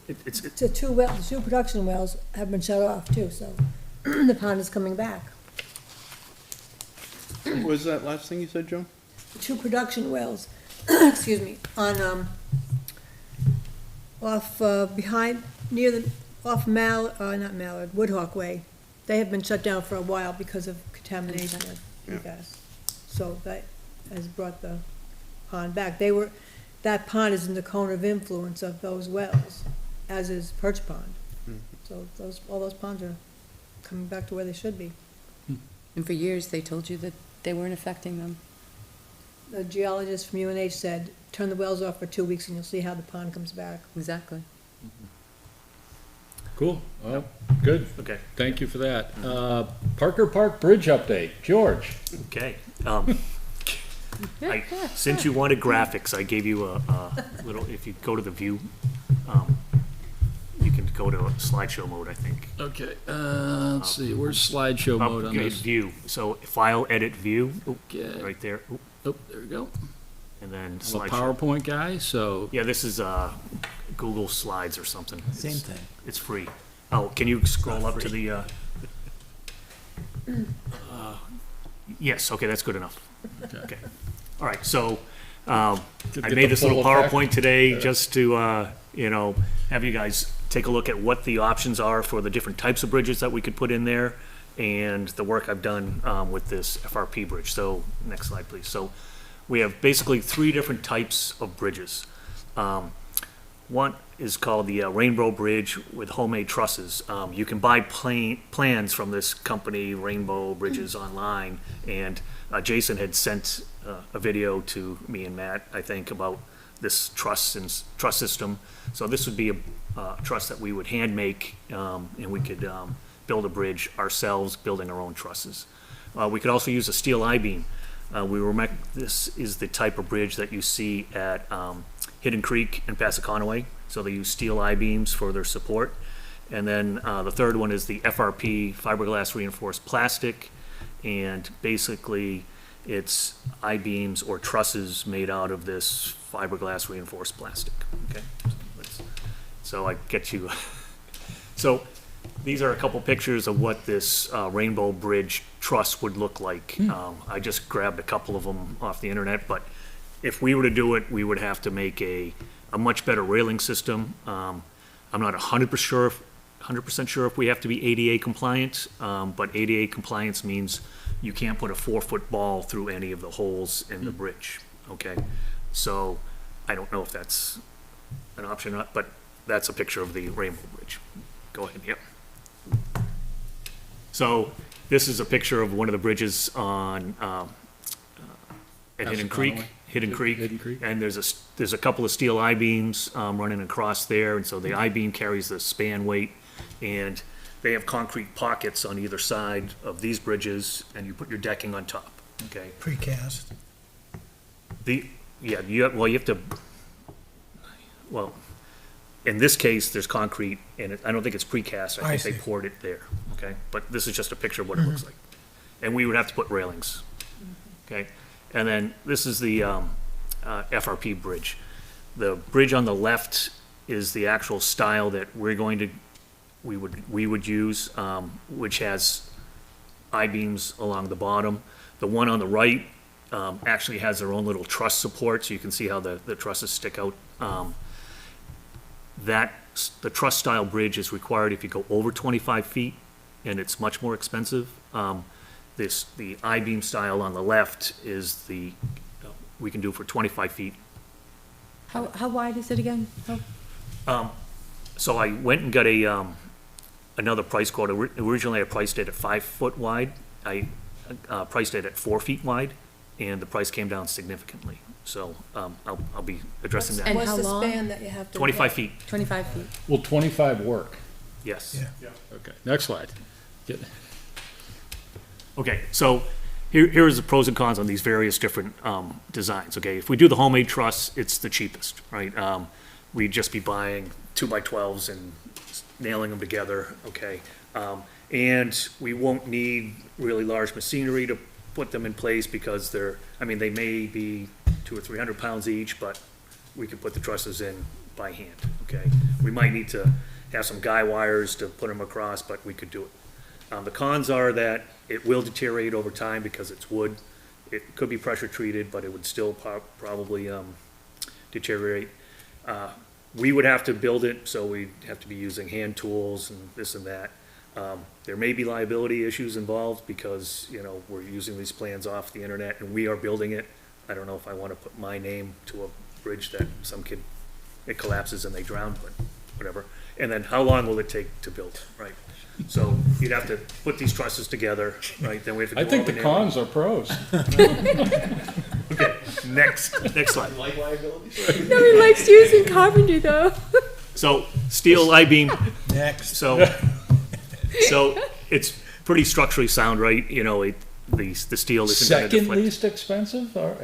It's the 2 production wells have been shut off too, so the pond is coming back. What was that last thing you said, Joan? 2 production wells, excuse me, on, off, behind, near the, off not Mallard, Woodhawk Way. They have been shut down for a while because of contamination of PFAS. So that has brought the pond back. That pond is in the cone of influence of those wells, as is Perch Pond. So all those ponds are coming back to where they should be. And for years, they told you that they weren't affecting them. The geologist from UNH said, turn the wells off for 2 weeks and you'll see how the pond comes back. Exactly. Cool. Well, good. okay. Thank you for that. Parker Park Bridge update. George? Okay. Since you wanted graphics, I gave you a little, if you go to the view, you can go to slideshow mode, I think. Okay, let's see, where's slideshow mode on Okay, this? view. So file, edit, view, Okay, right there. Oop, oh, there we go. and then I'm a slideshow. PowerPoint guy, so, Yeah, this is Google Slides or something. Same It's- thing. It's free. Oh, can you scroll up to the, yes, okay, that's good enough. Okay. All right, so, I get made the this little full effect. PowerPoint today just to, you know, have you guys take a look at what the options are for the different types of bridges that we could put in there and the work I've done, with this FRP bridge. So, next slide, please. So, we have basically 3 different types of bridges. One is called the Rainbow Bridge with homemade trusses. You can buy plans from this company, Rainbow Bridges, online, and Jason had sent a video to me and Matt, I think, about this truss system. So this would be a truss that we would hand make, and we could build a bridge ourselves, building our own trusses. We could also use a steel I-beam. This is the type of bridge that you see at Hidden Creek and Passaconaway. So they use steel I-beams for their support. And then the third one is the FRP, fiberglass reinforced plastic. And basically, it's I-beams or trusses made out of this fiberglass reinforced plastic. Okay, so I get you. So these are a couple pictures of what this Rainbow Bridge truss would look like. I just grabbed a couple of them off the internet, but if we were to do it, we would have to make a much better railing system. I'm not 100% sure if we have to be ADA compliant, but ADA compliance means you can't put a 4-foot ball through any of the holes in the bridge, okay? So I don't know if that's an option or not, but that's a picture of the Rainbow Bridge. Go ahead, yep. So this is a picture of one of the bridges on, at Hidden Creek. Passaconaway. Hidden Creek. Hidden Creek. And there's a couple of steel I-beams running across there, and so the I-beam carries the span weight, and they have concrete pockets on either side of these bridges, and you put your decking on top, okay? Precast. You have to, well, in this case, there's concrete, and I don't think it's precast, I I think they see. poured it there, okay? But this is just a picture of what it looks like. And we would have to put railings, okay? And then this is the FRP bridge. The bridge on the left is the actual style that we're going to we would use, which has I-beams along the bottom. The one on the right, actually has their own little truss support, so you can see how the trusses stick out. The truss style bridge is required if you go over 25 feet, and it's much more expensive. The I-beam style on the left is we can do for 25 feet. How wide is it again? So I went and got another price quote. Originally, I priced it at 5 foot wide. I priced it at 4 feet wide, and the price came down significantly. So I'll be addressing that. And What's how the long? span that you have to? 25 get? feet, 25 feet. Will 25 work? yes. Okay, next slide. Get- Okay, so here's the pros and cons on these various different designs, okay? If we do the homemade truss, it's the cheapest, right? We'd just be buying 2x12s and nailing them together, okay? And we won't need really large machinery to put them in place because they may be 200 or 300 pounds each, but we could put the trusses in by hand, okay? We might need to have some guy wires to put them across, but we could do it. The cons are that it will deteriorate over time because it's wood. It could be pressure treated, but it would still probably deteriorate. We would have to build it, so we'd have to be using hand tools and this and that. There may be liability issues involved because, we're using these plans off the internet and we are building it. I don't know if I want to put my name to a bridge that it collapses and they drown, but whatever. And then how long will it take to build, right? So you'd have to put these trusses together, right? Then we have to do I all think the nailing. cons are pros. Okay, next slide. No, he likes using carpentry though. So steel I-beam, Next. so it's pretty structurally sound, right? The steel isn't gonna Second deflect. least expensive, or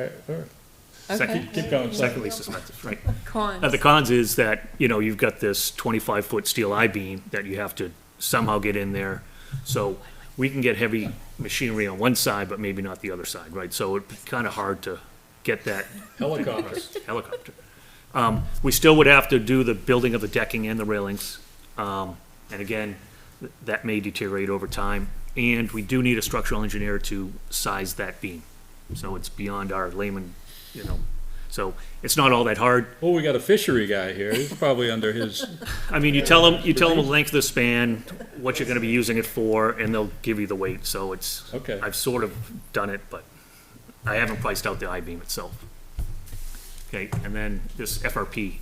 Okay. keep going. Second least expensive, right? Cons. The cons is that, you've got this 25-foot steel I-beam that you have to somehow get in there. So we can get heavy machinery on one side, but maybe not the other side, right? So it'd be kind of hard to get that helicopter. We still would have to do the building of the decking and the railings. And again, that may deteriorate over time. And we do need a structural engineer to size that beam. So it's beyond our layman, so it's not all that hard. Well, we got a fishery guy here. He's probably under his, I mean, you tell them the length of the span, what you're gonna be using it for, and they'll give you the weight, so it's. Okay. I've sort of done it, but I haven't priced out the I-beam itself. Okay, and then this FRP,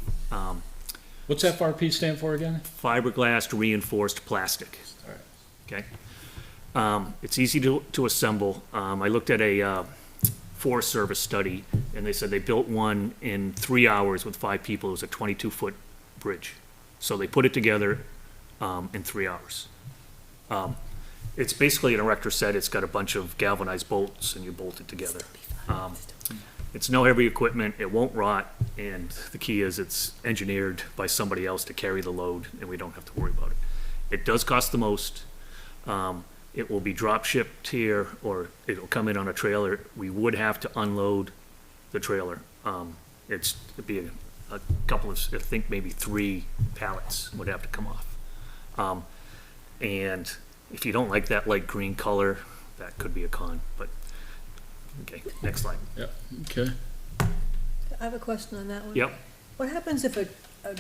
what's FRP stand for again? fiberglass reinforced plastic. Okay? It's easy to assemble. I looked at a Forest Service study, and they said they built one in 3 hours with 5 people. It was a 22-foot bridge. So they put it together in 3 hours. It's basically an erector set. It's got a bunch of galvanized bolts, and you bolt it together. It's no heavy equipment. It won't rot, and the key is it's engineered by somebody else to carry the load, and we don't have to worry about it. It does cost the most. It will be drop shipped here, or it'll come in on a trailer. We would have to unload the trailer. It'd be a couple of, I think maybe 3 pallets would have to come off. And if you don't like that light green color, that could be a con, but, okay, next slide. Yeah, okay. I have a question on that one. Yep. What happens if a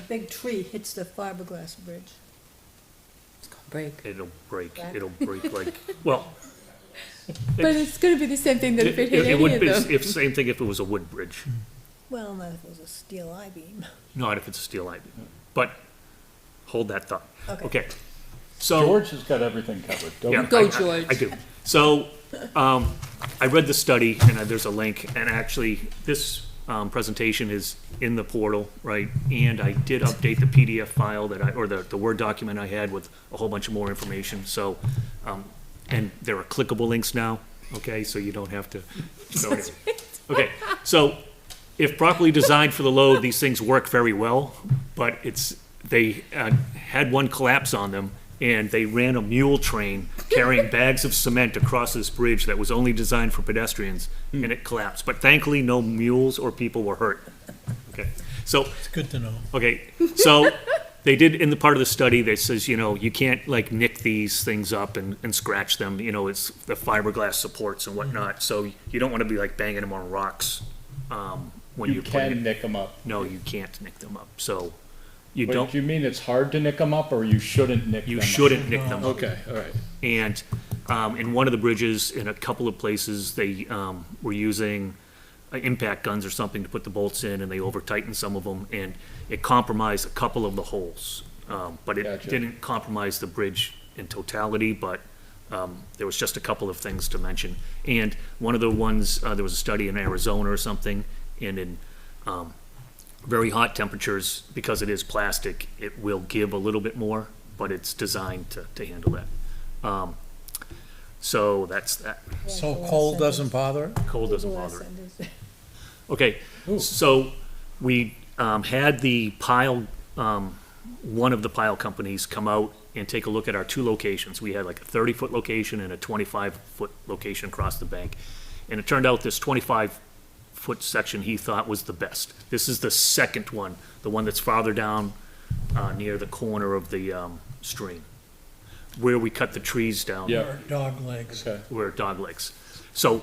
big tree hits the fiberglass bridge? Break. It'll break like, well. But it's gonna be the same thing that if it hit It any would of be, them. if, same thing if it was a wood bridge, Well, not if it was a steel I-beam. not if it's a steel I-beam. But hold that thought. Okay. Okay. So. George has got everything covered, don't Yeah, he? Go, I George. do. So, I read the study, and there's a link, and actually, this presentation is in the portal, right? And I did update the PDF file or the Word document I had with a whole bunch of more information, so, and there are clickable links now, okay, so you don't have to. Okay, so, if properly designed for the load, these things work very well, but they had one collapse on them, and they ran a mule train carrying bags of cement across this bridge that was only designed for pedestrians, and it collapsed. But thankfully, no mules or people were hurt. Okay, so, It's good to know. okay, so they did, in the part of the study that says, you know, you can't like nick these things up and scratch them, you know, it's the fiberglass supports and whatnot, so you don't wanna be like banging them on rocks, when You you're putting can it. nick them up. No, you can't nick them up, so you But don't, do you mean it's hard to nick them up, or you shouldn't nick them you up? shouldn't nick them up. Okay, all right. And in one of the bridges, in a couple of places, they were using impact guns or something to put the bolts in, and they over-tightened some of them, and it compromised a couple of the holes. But it Gotcha. didn't compromise the bridge in totality, but there was just a couple of things to mention. And one of the ones, there was a study in Arizona or something, and in very hot temperatures, because it is plastic, it will give a little bit more, but it's designed to handle that. So that's that. So cold doesn't bother it? Cold doesn't The last bother it. sentence. Okay, so we had the pile, one of the pile companies come out and take a look at our two locations. We had like a 30-foot location and a 25-foot location across the bank. And it turned out this 25-foot section he thought was the best. This is the second one, the one that's farther down near the corner of the stream, where we cut the trees down. Yeah. Or dog legs? Okay. Where dog legs. So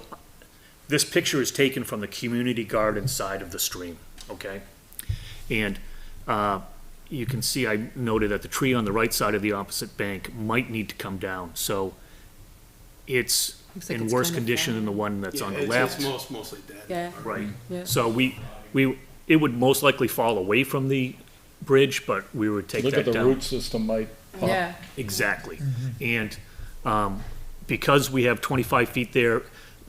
this picture is taken from the community garden side of the stream, okay? And you can see, I noted that the tree on the right side of the opposite bank might need to come down, so it's Looks like in it's worse kinda condition than the falling. one that's on the It's left. mostly dead. Yeah, Right. yeah. So it would most likely fall away from the bridge, but we would take that Look down. at the root system might pop. Yeah, Exactly. And because we have 25 feet there,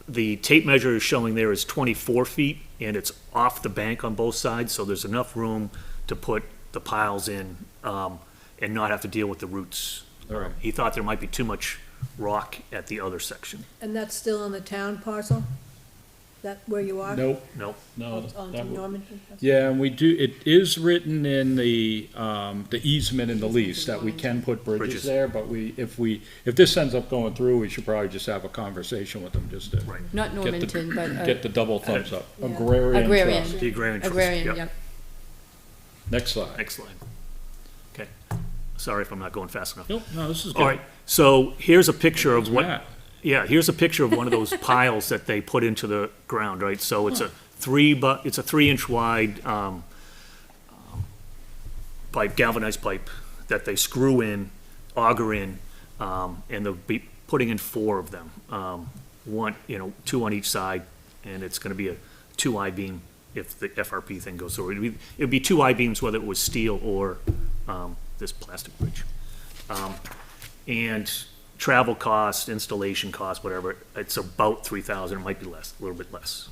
the tape measure is showing there is 24 feet, and it's off the bank on both sides, so there's enough room to put the piles in and not have to deal with the roots. All right. He thought there might be too much rock at the other section. And that's still on the town parcel? That where you are? Nope, Nope. no. On that would- Normanton? Yeah, and we do, it is written in the easement in the lease that we can put bridges Bridges. there, but if this ends up going through, we should probably just have a conversation with them, just to Right. not Normanton, but get the double thumbs up. Yeah. Agrarian Agrarian. trust. The agrarian trust. agrarian, Yep. yep. Next slide. Next slide. Okay. Sorry if I'm not going fast enough. Nope, no, this is good. All right, so here's a picture of what, Yeah. yeah, here's a picture of one of those piles that they put into the ground, right? So it's a 3-inch wide, pipe, galvanized pipe that they screw in, auger in, and they'll be putting in 4 of them. One, 2 on each side, and it's gonna be a 2 I-beam if the FRP thing goes through. It'd be 2 I-beams whether it was steel or, this plastic bridge. And travel cost, installation cost, whatever, it's about 3,000, it might be less, a little bit less.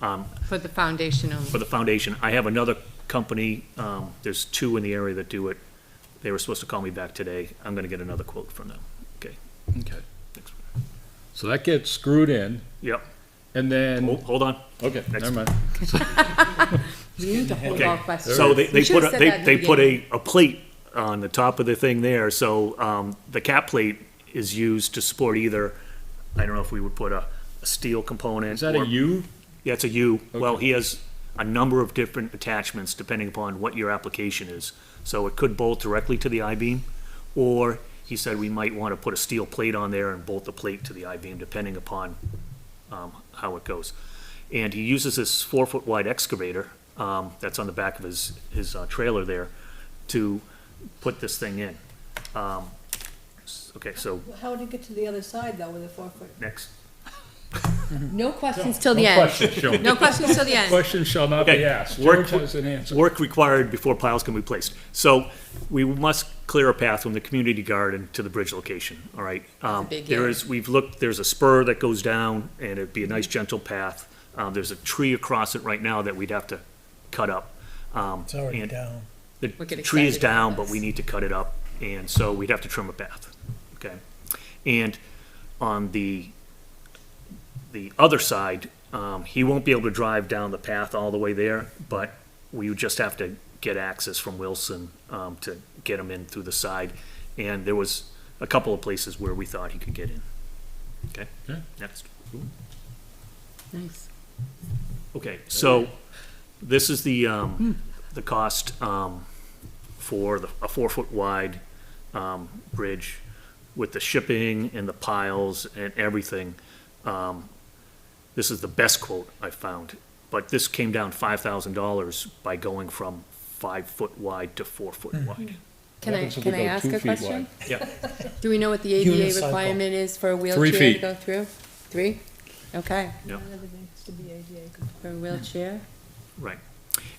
For the foundation only. For the foundation, I have another company, there's 2 in the area that do it. They were supposed to call me back today. I'm gonna get another quote from them. Okay. Okay. So that gets screwed in, Yep. and then, Hold on. okay, Next. never mind. We need to hold Okay, all questions. So they We should've put, said that in the they put beginning. a plate on the top of the thing there, so, the cap plate is used to support either, I don't know if we would put a steel component. Is that a or- U? Yeah, it's a U. Well, Okay. he has a number of different attachments depending upon what your application is. So it could bolt directly to the I-beam, or he said we might want to put a steel plate on there and bolt the plate to the I-beam depending upon how it goes. And he uses this 4-foot wide excavator that's on the back of his trailer there to put this thing in. Okay, so How would it get to the other side though with a 4-foot? next. No questions till the No end. questions, Sean. No questions till the end. Questions shall not Okay. be asked. Work- George has an answer. Work required before piles can be placed. So we must clear a path from the community garden to the bridge location, all right? big There area. is, we've looked, there's a spur that goes down, and it'd be a nice gentle path. There's a tree across it right now that we'd have to cut up. It's already And down. The We'll get tree is excited about down, but this. we need to cut it up, and so we'd have to trim a path, okay? And on the other side, he won't be able to drive down the path all the way there, but we would just have to get access from Wilson, to get him in through the side. And there was a couple of places where we thought he could get in. Okay? Okay. Next. Nice. Okay, so this is the cost, for a 4-foot wide, bridge with the shipping and the piles and everything. This is the best quote I found, but this came down $5,000 by going from 5-foot wide to 4-foot wide. Can I ask a question? Yeah, Do we know what the ADA Unicycle. requirement is for a 3 wheelchair to feet. go through? 3? Okay, yeah, Everything has to be ADA compliant. for a wheelchair? right.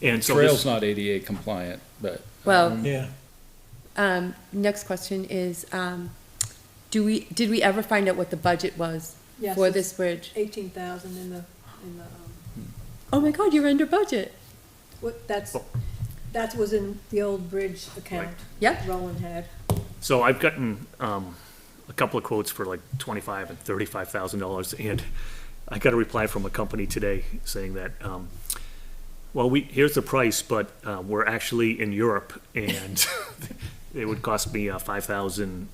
And so Trail's this, not ADA compliant, but Well, Yeah, next question is, did we ever find out what the budget was Yes, for it's this bridge? 18,000 in the, Oh my God, you're under budget. Oh. that was in the old bridge account. Yep. Roland had. so I've gotten, a couple of quotes for like $25,000 and $35,000, and I got a reply from a company today saying that, well, here's the price, but, we're actually in Europe, and it would cost me, 5,000,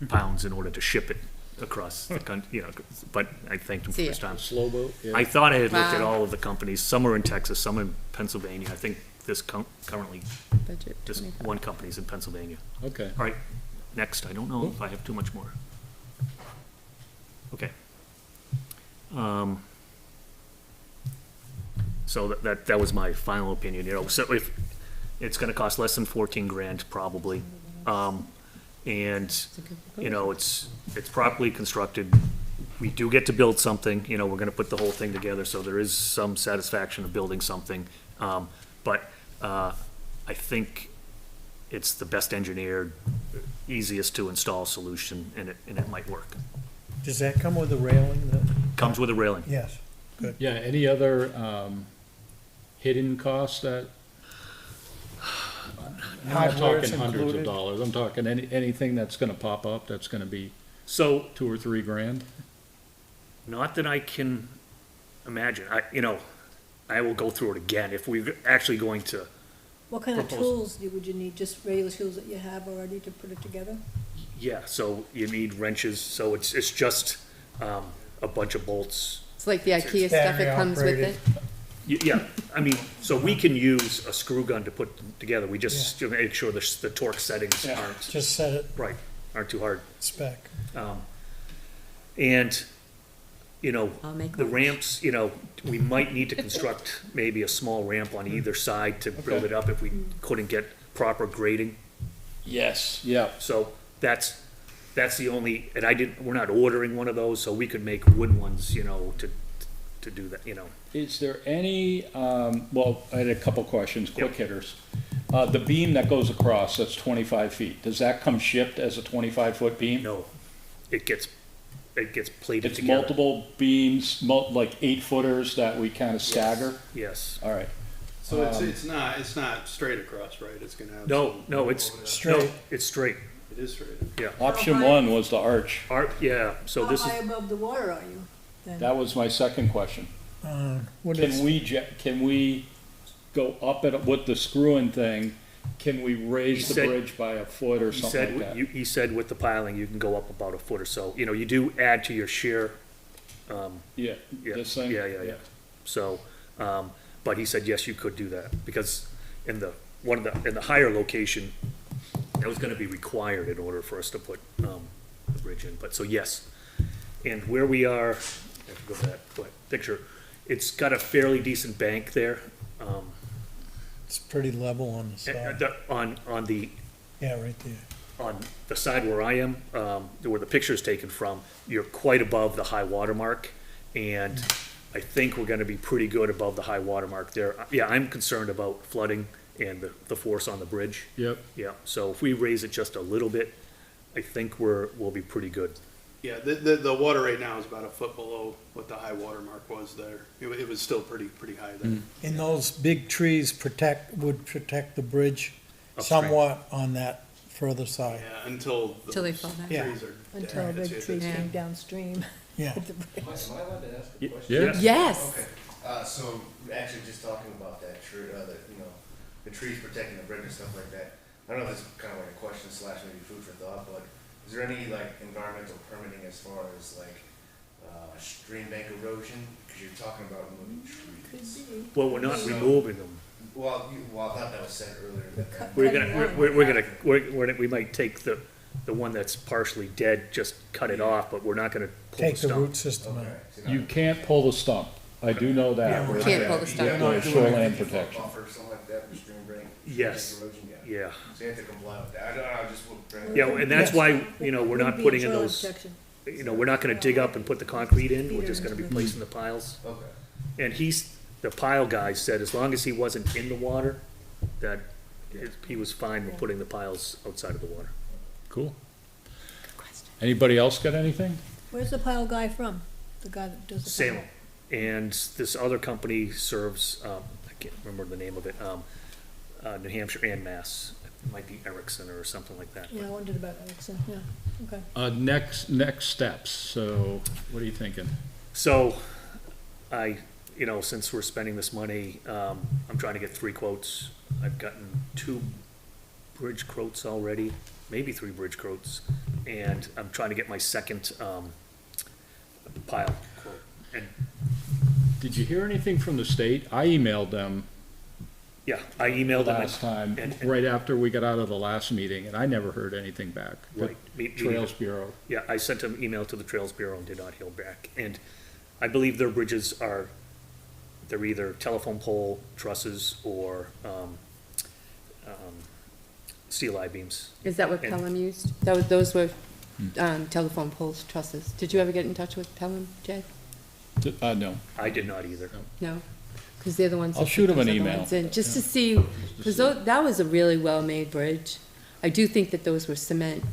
pounds in order to ship it across the country, you know, but I thanked him for See his ya. time. slow boat, yeah. I thought I had looked at Wow. all of the companies, some are in Texas, some in Pennsylvania, I think this currently, Budget this 25. one company's in Pennsylvania. Okay. All right, next, I don't know if I have too much more. Okay. So that was my final opinion, you know, so if, it's gonna cost less than 14 grand probably. And, you know, it's properly constructed. We do get to build something, you know, we're gonna put the whole thing together, so there is some satisfaction of building something. But I think it's the best engineered, easiest to install solution, and it might work. does that come with a railing? Comes with a railing. Yes, Yeah, any other hidden costs that? I'm not Hardware's talking hundreds of included? dollars, I'm talking anything that's gonna pop up that's gonna be So, 2 or 3 grand? not that I can imagine, I will go through it again, if we're actually going to, What kind of Proposal. tools would you need? Just regular tools that you have already to put it together? yeah, so you need wrenches, so it's just, a bunch of bolts. It's like the IKEA stuff, it comes with it. Yeah, I mean, so we can use a screw gun to put them together, we just to make sure the torque settings aren't, just set it right, aren't too hard. spec. And, you know, I'll make the lunch. ramps, you know, we might need to construct maybe a small ramp on either side to build it up if we couldn't get proper grading. Yes. Yeah, So that's the only, and we're not ordering one of those, so we could make wood ones, you know, to do that, you know. is there any, well, I had a couple questions, quick hitters. The beam that goes across, that's 25 feet, does that come shipped as a 25-foot beam? No, it gets plated It's together. multiple beams, like 8-footers that we kind of stagger? Yes. All right. So it's not straight across, right? It's gonna have. No, some- no, it's, Straight. no, it's straight. It is straight. Yeah. Option How high- 1 was the arch. Yeah, so this How high is, above the water are you then? That was my second question. What is, Can we go up it with the screw-in thing? Can we raise He the said- bridge by a foot or he something like said, that? he said with the piling, you can go up about a foot or so. You know, you do add to your shear, Yeah, yeah, this thing? yeah. So, but he said, yes, you could do that, because in the higher location, that was gonna be required in order for us to put, the bridge in, but, so yes. And where we are, I have to go to that picture, it's got a fairly decent bank there, it's pretty level on the side. on the, Yeah, right there. on the side where I am, where the picture is taken from, you're quite above the high water mark, and I think we're gonna be pretty good above the high water mark there. Yeah, I'm concerned about flooding and the force on the bridge. Yep. Yeah, so if we raise it just a little bit, I think we'll be pretty good. Yeah, the water right now is about a foot below what the high water mark was there. It was still pretty high there. And those big trees would protect the bridge Upstream. somewhat on that further side. Yeah, until the Till they fall down. Yeah. trees are. Until a dead. big It's- tree it's- came downstream. Yeah. at the bridge. Am I allowed to ask a Y- question? Yeah. Yes. Okay, so actually just talking about that tree, the trees protecting the bridge and stuff like that. I don't know if this is kind of like a question slash maybe food for thought, but is there any like environmental permitting as far as like, stream bank erosion? Cause you're talking about moving trees. Could be. Well, we're not removing them. Well, I thought that was said earlier. That We're Cutting gonna, line. we're gonna, we might take the one that's partially dead, just cut it off, but we're not gonna pull the Take the stump. root system out. You can't pull the stump. I do know that. with Can't the- pull the stump. with the Shoreland protection. Buffer, something like that, for stream break. Yes. Erosion, Yeah, So you have to comply with that. I don't know, I just will bring it. yeah, and that's why, you know, we're not Wouldn't be a putting in shoreline those, protection. you know, we're not gonna dig up and put the concrete in, we're just gonna be placing the piles. Okay. And the pile guy said as long as he wasn't in the water, that he was fine with putting the piles outside of the water. Cool. Anybody else got anything? Where's the pile guy from? The guy that does the pile? Salem. And this other company serves, I can't remember the name of it, New Hampshire and Mass. It might be Erickson or something like that. Yeah, I wondered about Erickson, yeah, okay. Next steps, so what are you thinking? So, you know, since we're spending this money, I'm trying to get 3 quotes. I've gotten 2 bridge quotes already, maybe 3 bridge quotes, and I'm trying to get my second, pile quote. And, Did you hear anything from the state? I emailed them yeah, I emailed them. last time, and- right after we got out of the last meeting, and I never heard anything back. The Right. Me Trails neither. Bureau. Yeah, I sent an email to the Trails Bureau and did not hear back. And I believe their bridges they're either telephone pole trusses or, steel I-beams. Is that what And- Pelham used? Those were, telephone poles trusses. Did you ever get in touch with Pelham, Jay? No. I did not either. No? Because they're the ones. I'll that shoot put 'em an those other email. ones in, just to see, because that was a really well-made bridge. I do think that those were cement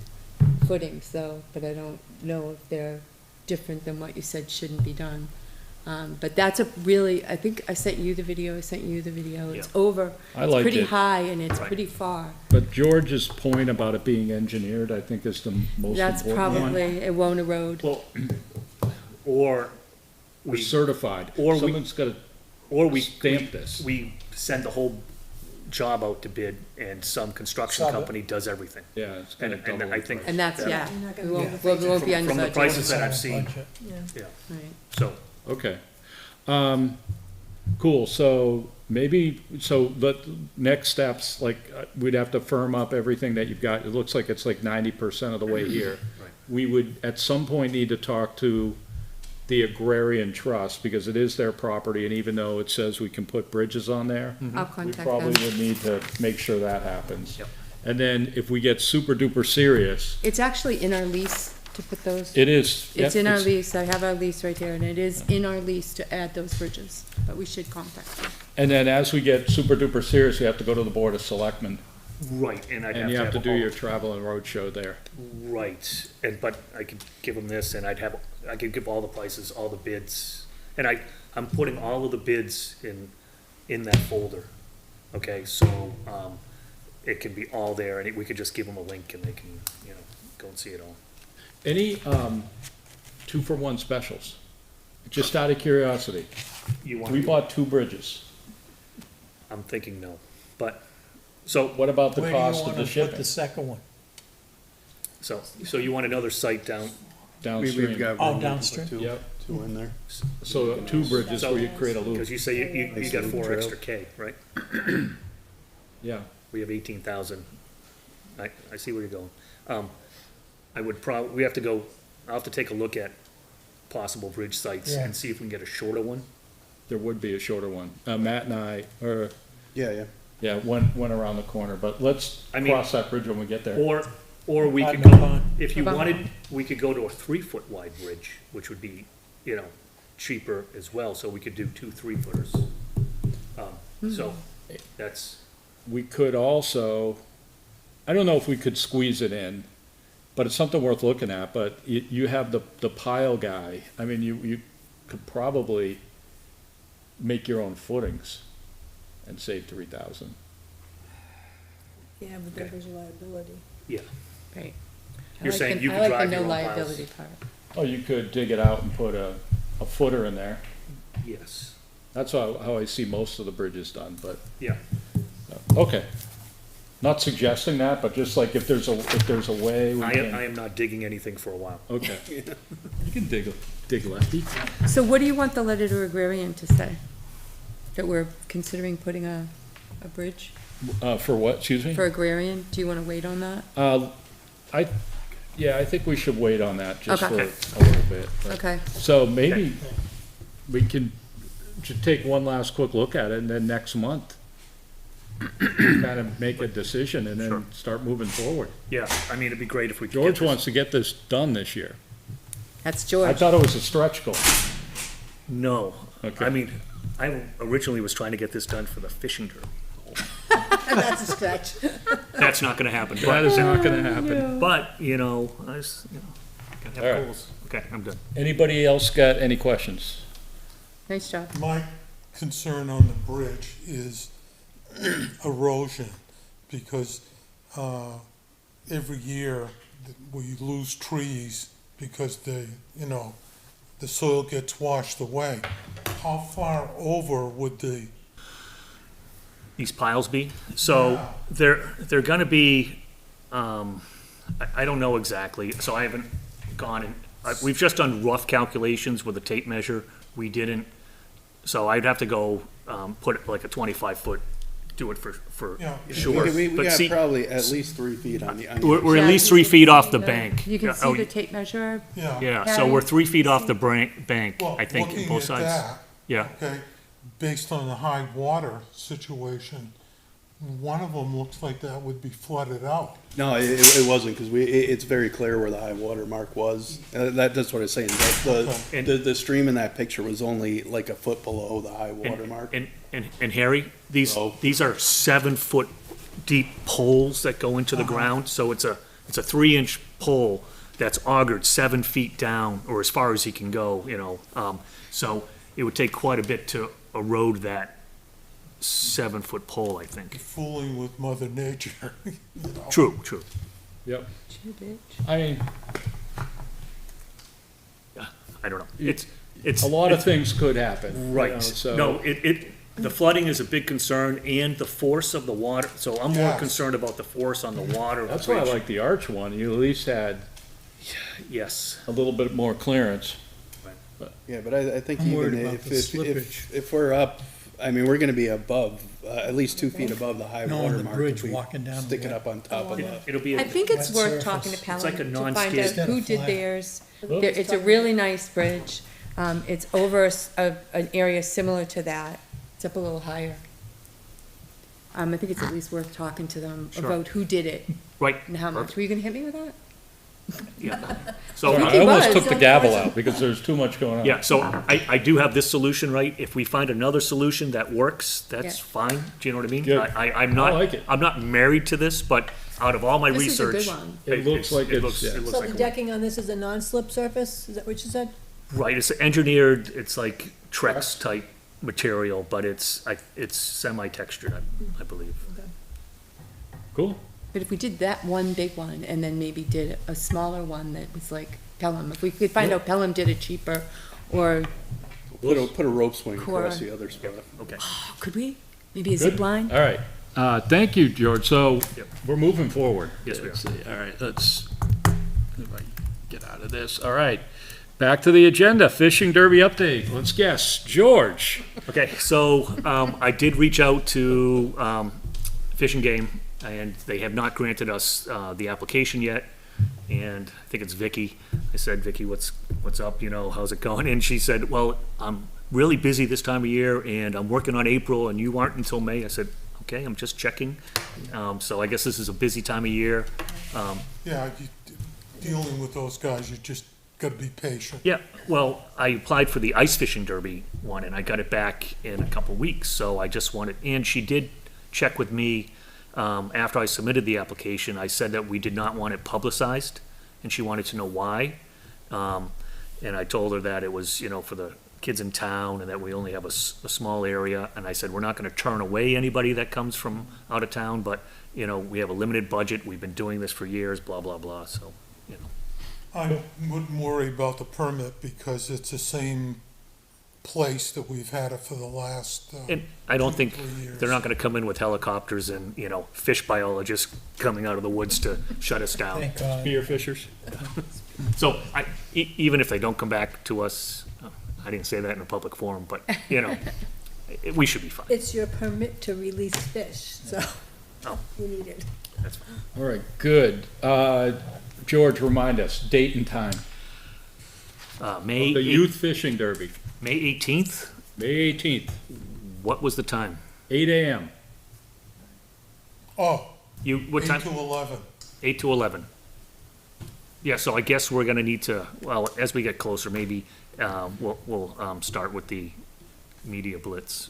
footings though, but I don't know if they're different than what you said shouldn't be done. But that's a really, I think I sent you the video, It's Yeah. over, I it's liked pretty it. high and it's Right. pretty far. But George's point about it being engineered, I think is the most That's important one. probably, it won't erode. Well, or Or we, certified. or we- Someone's gotta or we. stamp this. We send the whole job out to bid and some construction Sub it. company does everything. Yeah, it's And, gonna and double I in think. price. And that's, that- yeah, You're not we gonna won't, get we won't be under From the budget. prices that I've seen, Budget. Yeah. yeah, Right. so, Okay. Cool, so maybe, but next steps, like, we'd have to firm up everything that you've got. It looks like it's like 90% of the way here. Right. We would, at some point, need to talk to the agrarian trust, because it is their property, and even though it says we can put bridges on there, I'll we contact probably them. would need to make sure that happens. Yep. And then if we get super duper serious, It's actually in our lease to put those. it is. It's yep, in our lease, I have our lease right here, and it is in our lease to add those bridges, but we should contact them. And then as we get super duper serious, we have to go to the Board of Selectmen, right, and I'd have and to you have to do all- your travel and road show there. Right, but I could give them this, and I could give all the prices, all the bids, and I'm putting all of the bids in that folder, okay, so, it can be all there, and we could just give them a link, and they can, you know, go and see it all. Any, 2-for-1 specials? Just out of curiosity, You want, we bought 2 bridges. I'm thinking no, but, so, What about the Where do you cost of wanna the put shipping the second one? so you want another site down, downstream? We've got Oh, room to put downstream? two- Yep. Two in there. So 2 bridges where you create a because loop. you say you Nice got loop 4 trail. extra K, right? Yeah, We have 18,000. I see where you're going. I would we have to go, I'll have to take a look at possible bridge sites Yeah. and see if we can get a shorter one. there would be a shorter one. Matt and I, Yeah. went around the corner, but let's I mean- cross that bridge when we get there. Or we could Pardon the go, pun. if you About- wanted, we could go to a 3-foot wide bridge, which would be, you know, cheaper as well, so we could do 2 3-footers. So, that's, We could also, I don't know if we could squeeze it in, but it's something worth looking at, but you have the pile guy. I mean, you could probably make your own footings and save 3,000. Yeah, but there's liability. yeah. Right. You're saying you could I like drive the your no own piles? liability part. Oh, you could dig it out and put a footer in there. Yes, That's how I see most of the bridges done, but, yeah. okay. Not suggesting that, but just like if there's a way we I can. am not digging anything for a while. Okay. You can dig lefty. So what do you want the letter to agrarian to say? That we're considering putting a a bridge For what, excuse me? for agrarian? Do you want to wait on that? I think we should wait on that just for Okay. a little bit. but- Okay, So maybe we can just take one last quick look at it, and then next month, kind of make a decision and Sure. then start moving forward. Yeah, I mean, it'd be great if we could George get this. wants to get this done this year. that's I George. thought it was a stretch goal. No, Okay. I mean, I originally was trying to get this done for the fishing derby. That's a stretch. That's not gonna happen, That but, is not gonna happen. but, you know, I just, you know, gotta All have right. goals. Okay, I'm done. Anybody else got any questions? Nice job. My concern on the bridge is erosion, because every year we lose trees because the soil gets washed away. How far over would These piles be, so they're gonna be, I don't know exactly, so I haven't gone and, we've just done rough calculations with a tape measure. We didn't, so I'd have to go, put like a 25-foot, do it for Yeah. sure. We But got see, probably at least 3 feet on the. we're at Yeah, least you 3 can feet see off the bank. You can Yeah, see oh, the tape measure. Yeah, so Patty? we're 3 feet off the bank, well, I think, looking both at sides. that, Yeah, okay, based on the high water situation, one of them looks like that would be flooded out. No, it wasn't, because it's very clear where the high water mark was. That's what I was saying. Okay. The stream in that picture was only like a foot below the high water mark. and Harry, these Oh. are 7-foot deep poles that go into the ground, so it's a 3-inch pole that's augured 7 feet down, or as far as he can go, you know. So it would take quite a bit to erode that 7-foot pole, I think. Fooling with Mother Nature. True. Yep. Gee, bitch. I mean, I don't know. It's a lot of it's- things could happen. you know, Right. So. No, the flooding is a big concern and the force of the water, so I'm more Yes. concerned about the force on the water. That's why I bridge. like the arch one. You at least had Yes. a little bit more clearance. Yeah, but I think I'm worried even about the slippage. if we're up, I mean, we're gonna be above, at least 2 feet above the high No, on water the mark. bridge if we walking down the Stick it wet- up on top of that. It'll be, I think it's Wet worth talking to surface. Pelham like a to find non-skid. out Instead who of did flat. theirs. It's a really nice bridge. It's over an area similar to that. It's up a little higher. I think it's at least worth talking to them Sure. about who did it right. and how much. Were you gonna hit me with that? Yeah. Sorry, So, I almost was. took the gavel out because there's too much going on. yeah, so I do have this solution, right? If we find another solution that works, that's Yeah. fine. Do you know what I mean? Good. I'm I not, like it. I'm not married to this, but out of all my This is a research. good one. It looks like it it's- looks, yeah. it looks So like the a- decking on this is a non-slip surface, is that what you said? Right, it's engineered, it's like Trex type material, but it's semi-textured, I believe. Cool. But if we did that one big one and then maybe did a smaller one that was like Pelham, if we could find out Pelham did it cheaper, or Put a rope swing Cora. across the other spot. Okay. could we? Maybe a Good. zip line? All right. Thank you, George. So Yep. we're moving forward. Yes, we are. Let's see. All right, let's, if I get out of this. All right. Back to the agenda, fishing derby update. Let's guess. George. Okay, so, I did reach out to, Fish and Game, and they have not granted us, the application yet. And I think it's Vicky. I said, Vicky, what's up, you know, how's it going? And she said, well, I'm really busy this time of year, and I'm working on April, and you aren't until May. I said, okay, I'm just checking. So I guess this is a busy time of year. Yeah, dealing with those guys, you just gotta be patient. Yeah, well, I applied for the ice fishing derby one, and I got it back in a couple weeks, so I just wanted, and she did check with me, after I submitted the application. I said that we did not want it publicized, and she wanted to know why. And I told her that it was, you know, for the kids in town, and that we only have a small area, and I said, we're not gonna turn away anybody that comes from out of town, but, you know, we have a limited budget, we've been doing this for years, blah, blah, blah, so, you know. I wouldn't worry about the permit because it's the same place that we've had it for the last, And I don't think, 3 years. they're not gonna come in with helicopters and, you know, fish biologists coming out of the woods to shut us down. Thank God. Spear fishers. So even if they don't come back to us, I didn't say that in a public forum, but, you know, We should be fine. It's your permit to release fish, so Oh. you need it. That's fine. All right, good. George, remind us, date and time. May The Youth Fishing Derby, May 18th. May 18th, What was the time? 8 a.m. Oh, What 8 time? to 11. 8 to 11. Yeah, so I guess we're gonna need to, well, as we get closer, maybe, we'll start with the media blitz.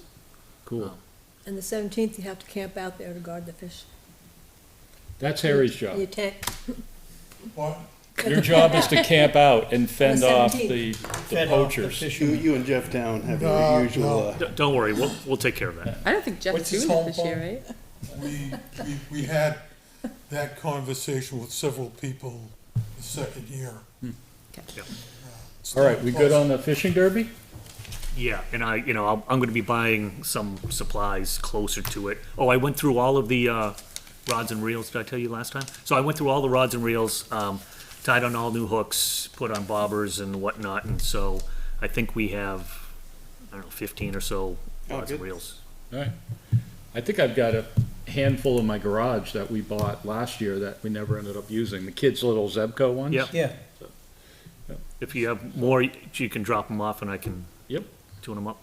Cool. And the 17th, you have to camp out there to guard the fish. That's Harry's Your job. tent. What? Your job is to camp out and fend The off 17th. the Fed off the poachers. fishermen. You and Jeff Down have No, your usual, Don't worry, we'll take care of that. I don't think Jeff's What's his doing it home this year, phone? right? We had that conversation with several people the second year. All right, we good on the fishing derby? Yeah, and I'm gonna be buying some supplies closer to it. Oh, I went through all of the, rods and reels, did I tell you last time? So I went through all the rods and reels, tied on all new hooks, put on bobbers and whatnot, and so I think we have, I don't know, 15 or so Oh, rods and good. reels. All right. I think I've got a handful in my garage that we bought last year that we never ended up using, the kids' little Zebco ones. Yep. Yeah, If you have more, you can drop them off and I can Yep. tune them up.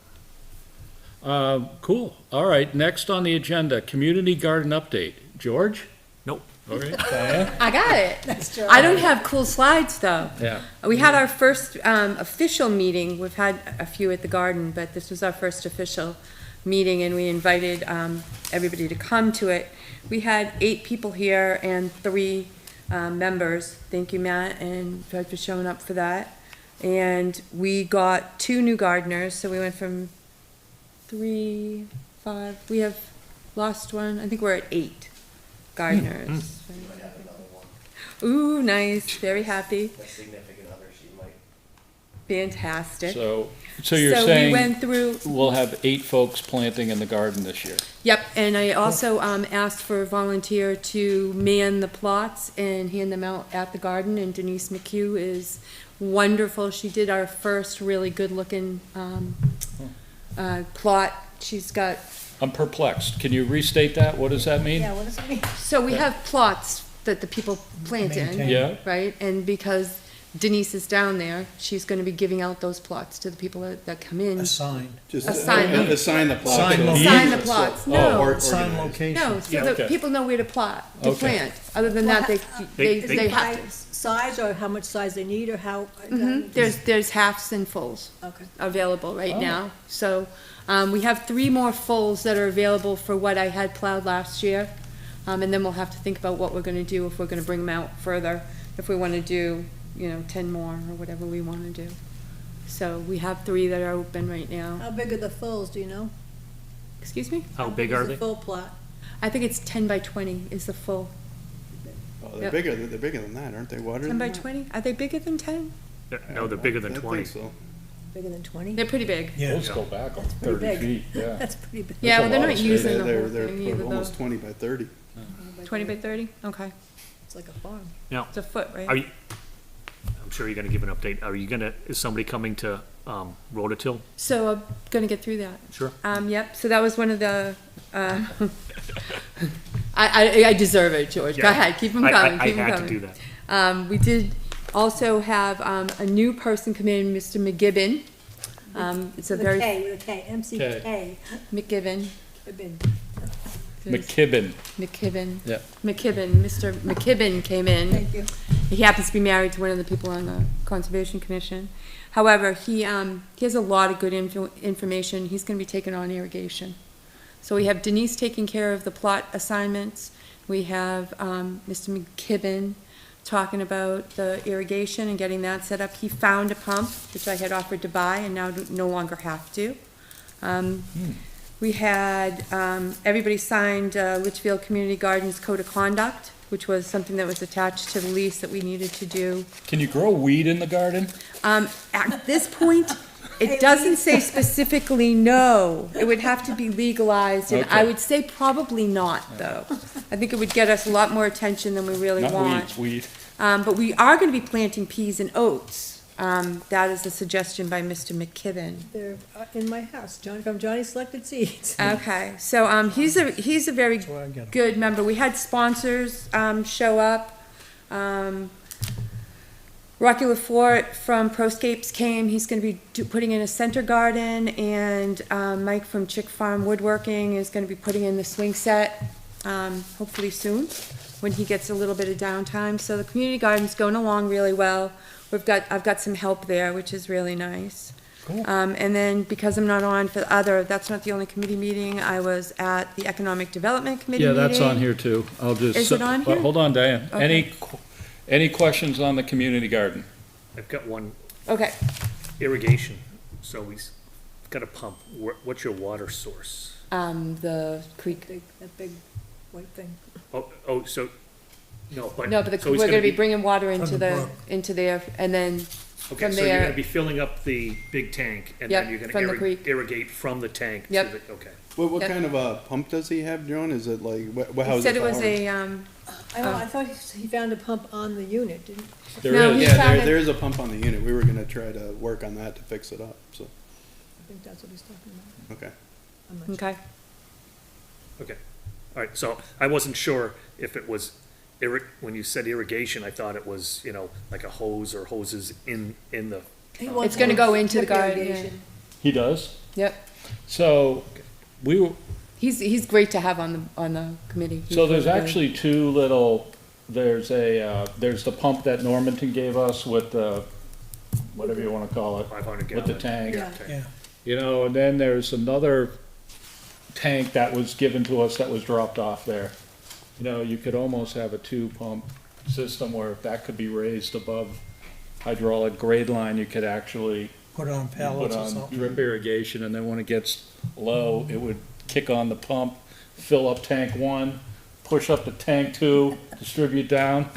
Cool. All right, next on the agenda, community garden update. George? Nope. Okay. Diane? I got it. That's true. I don't have cool slides, though. Yeah. We had our first official meeting. We've had a few at the garden, but this was our first official meeting, and we invited everybody to come to it. We had 8 people here and 3 members. Thank you, Matt and Fred, for showing up for that. And we got 2 new gardeners, so we went from 3, 5. We have lost one. I think we're at 8 gardeners. Ooh, nice. Very happy. A significant other, she might. Fantastic. So you're So we saying went through, we'll have 8 folks planting in the garden this year? yep, and I also asked for a volunteer to man the plots and hand them out at the garden, and Denise McHugh is wonderful. She did our first really good-looking plot. She's got, I'm perplexed. Can you restate that? What does that mean? Yeah, what does it mean? so we have plots that the people plant in, Maintain. Yeah? right? And because Denise is down there, she's gonna be giving out those plots to the people that come in. assigned, just Assign them. assign the plot. Assign so- them. Assign the so- plots. oh, No. or- assigned organized. No, location. so Yeah, that okay. people know where to plot, to Okay. plant. Other than that, Well, They- Is they it have by to. size or how much size they need or how? There's halves and fulls Okay. available right Oh. now. So, we have 3 more fulls that are available for what I had plowed last year. And then we'll have to think about what we're gonna do, if we're gonna bring them out further, if we wanna do, 10 more or whatever we wanna do. So we have 3 that are open right now. How big are the fulls, do you know? Excuse me? How big are is the they? full plot? I think it's 10 by 20 is the full. Oh, they're Yep. bigger, they're bigger than that, aren't they? Wider 10 than by that? 20? Are they bigger than 10? No, they're bigger than I think 20. so. Bigger than 20? They're pretty big. yeah. Let's go back pretty 30 big. feet, yeah. That's pretty big. Yeah, a well, they're lot not of space. using the They're, whole they're thing either, almost though. 20 by 30. 20 by 30? Okay. It's like a farm. Now, It's a foot, right? are you, I'm sure you're gonna give an update. Is somebody coming to, Rototill? So I'm gonna get through that. Sure. Yep, so that was one of the, I deserve it, George. Go Yeah. ahead, keep them I coming, keep them had to coming. do that. We did also have, a new person come in, Mr. McGibbon. It's a With a very, K, with a K, MCK. McGibbon, McKibben. McKibbon. Yeah. McKibbon, Mr. McKibbon came in. Thank you. He happens to be married to one of the people on the Conservation Commission. However, he has a lot of good information. He's gonna be taking on irrigation. So we have Denise taking care of the plot assignments. We have, Mr. McKibbon talking about the irrigation and getting that set up. He found a pump, which I had offered to buy and now no longer have to. We had, everybody signed Litchfield Community Gardens Code of Conduct, which was something that was attached to the lease that we needed to do. Can you grow weed in the garden? At this point, it doesn't say specifically no. It would have to be legalized, and I Okay. would say probably not, though. I think it would get us a lot more attention than we really Not want. weeds, weed. But we are gonna be planting peas and oats That is a suggestion by Mr. McKibben. They're in my house, from Johnny Selected Seeds. Okay, so, he's a very where I get 'em. good member. We had sponsors, show up. Rocky LaForte from Proscapes came. He's gonna be putting in a center garden, and, Mike from Chick Farm Woodworking is gonna be putting in the swing set, hopefully soon, when he gets a little bit of downtime. So the community garden's going along really well. I've got some help there, which is really nice. Cool. And then, because I'm not on for the other, that's not the only committee meeting, I was at the Economic Development Committee Yeah, meeting. that's on here too. I'll just. Is it on here? Hold on, Diane. Okay. Any questions on the community garden? I've got one, Okay, irrigation, so got a pump, what's your water source? the creek. That big white thing. Oh, so, no, but. No, but so we're he's gonna be bringing water into the the, brook. into there, and then Okay, from so you're gonna there, be filling up the big tank, and Yep, then you're from the gonna creek. irrigate from the tank to Yep. the, okay. What Yep. kind of a pump does he have, Joan? Is it like, how he is said it it was powered? a, I thought he found a pump on the unit, didn't? There No, is. he Yeah, found it- there is a pump on the unit. We were gonna try to work on that to fix it up, so, I think that's what he's talking about. okay. I'm not sure. okay, Okay, all right, so I wasn't sure if it was, when you said irrigation, I thought it was, like a hose or hoses in the, He wants It's gonna go into the drip garden, yeah. irrigation. He does? yep. So, we were, He's great to have on the committee. He's so there's really good. actually two little, there's the pump that Normanton gave us with the, whatever you wanna call it, 500 with the gallon. tank. Yeah. Yeah. And then there's another tank that was given to us that was dropped off there. You could almost have a two-pump system where if that could be raised above hydraulic grade line, you could actually Put on put pallets or on something. drip irrigation, and then when it gets low, it would kick on the pump, fill up tank one, push up to tank two, distribute down.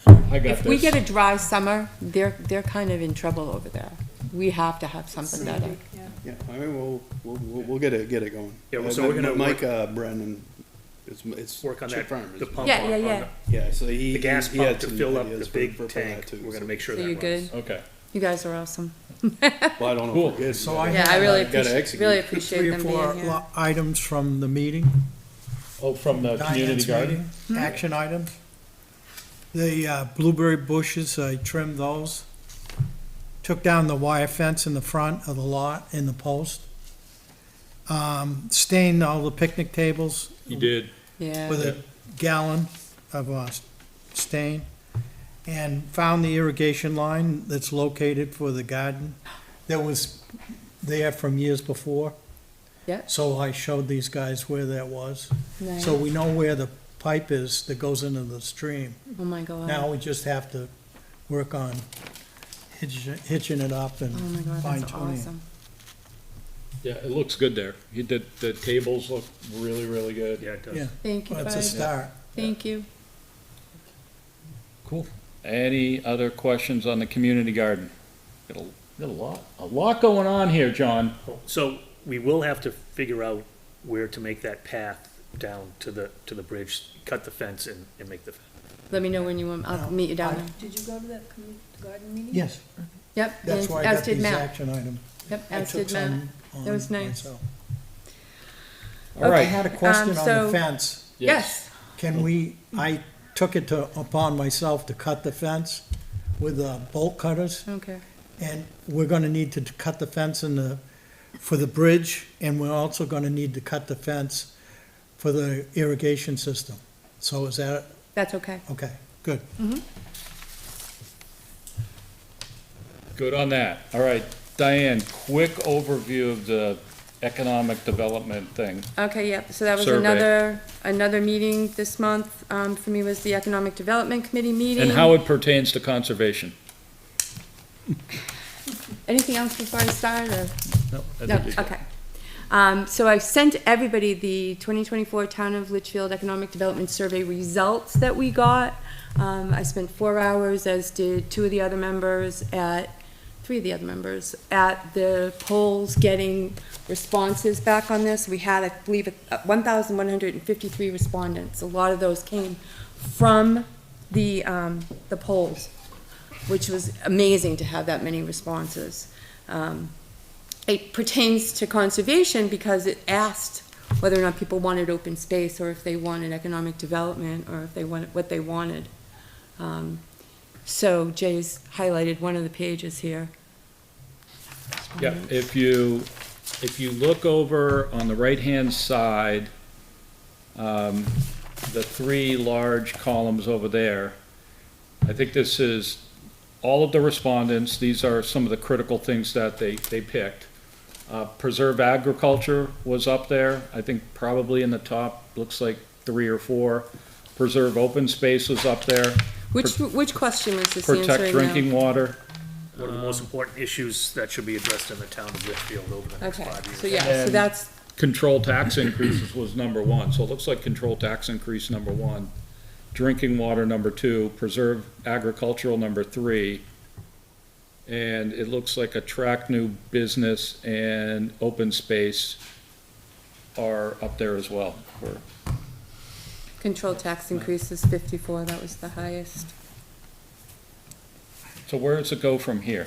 I got If we this. get a dry summer, they're kind of in trouble over there. We have to have something better. Yeah. Yeah, I mean, we'll get it going. Yeah, well, so we're gonna Mike, Brennan, it's work on Chick that, Farm, the isn't it? pump Yeah, on yeah, on yeah. Yeah, so the gas he had pump to some fill up ideas the for big that tank. too, We're gonna so. make sure So that you're runs. good? Okay. You guys are awesome. Well, I don't know Cool. if we're good. So but- I Yeah, I have, really gotta execute. really appreciate three or them four being here. items from the meeting. Oh, from the community Diane's garden? meeting, action items. The blueberry bushes, I trimmed those. Took down the wire fence in the front of the lot in the post. Stained all the picnic tables You did. Yeah. with a gallon of stain. And found the irrigation line that's located for the garden that was there from years before. Yeah. So I showed these guys where that was. Nice. So we know where the pipe is that goes into the stream. Oh, my God. Now we just have to work on hitching it up and Oh, my God, fine that's tuning it. awesome. Yeah, it looks good there. He did, the tables look really, really good. Yeah, it does. Yeah, Thank you, well, it's a Bud. start. Thank you. Cool. Any other questions on the community garden? Got a lot going on here, John. So we will have to figure out where to make that path down to the bridge, cut the fence and make the, Let me know when you want, I'll meet you down there. Did you go to that garden meeting? Yes, Yep, that's and why I as got did these Matt. action items. Yep, I as took did Matt. some on That was nice. myself. All I right. had a question on so- the fence. Yes. Can I took it upon myself to cut the fence with bolt cutters. Okay. And we're gonna need to cut the fence for the bridge, and we're also gonna need to cut the fence for the irrigation system. So is that, That's okay. okay, good. Good on that. All right, Diane, quick overview of the economic development thing. Okay, yep, so that was Survey. another meeting this month, for me was the Economic Development Committee meeting. And how it pertains to conservation. Anything else before I start, or? No, I No, think you're good. okay. So I sent everybody the 2024 Town of Litchfield Economic Development Survey results that we got. I spent 4 hours, as did three of the other members, at the polls getting responses back on this. We had, I believe, 1,153 respondents. A lot of those came from the polls. which was amazing to have that many responses. It pertains to conservation because it asked whether or not people wanted open space, or if they wanted economic development, or if they wanted what they wanted. So Jay's highlighted one of the pages here. Yep, if you look over on the right-hand side, the three large columns over there, I think this is all of the respondents. These are some of the critical things that they picked. Preserve agriculture was up there, I think probably in the top, looks like 3 or 4. Preserve open space was up there. Which question was this answering now? Protect drinking water. One of the most important issues that should be addressed in the town of Litchfield over the next Okay, 5 years. so yeah, so And that's, Control tax increases was number 1, so it looks like control tax increase number 1. Drinking water number 2, preserve agricultural number 3. And it looks like attract new business and open space are up there as well. control tax increase is 54, that was the highest. So where does it go from here?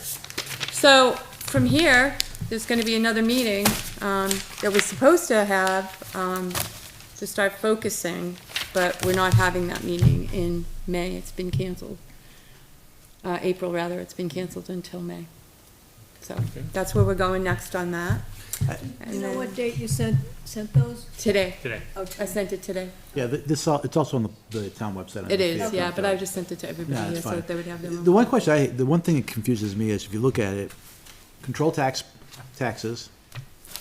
So from here, there's gonna be another meeting, that was supposed to have, to start focusing, but we're not having that meeting in May, it's been canceled. April rather, it's been canceled until May. So that's where we're going next on that. And You know then what date you sent those? today, Today. I sent it today. Yeah, it's also on the town website. It is, yeah, but I just sent it to everybody Yeah, here it's so fine. that they would have their own. The one question the one thing that confuses me is if you look at it, control taxes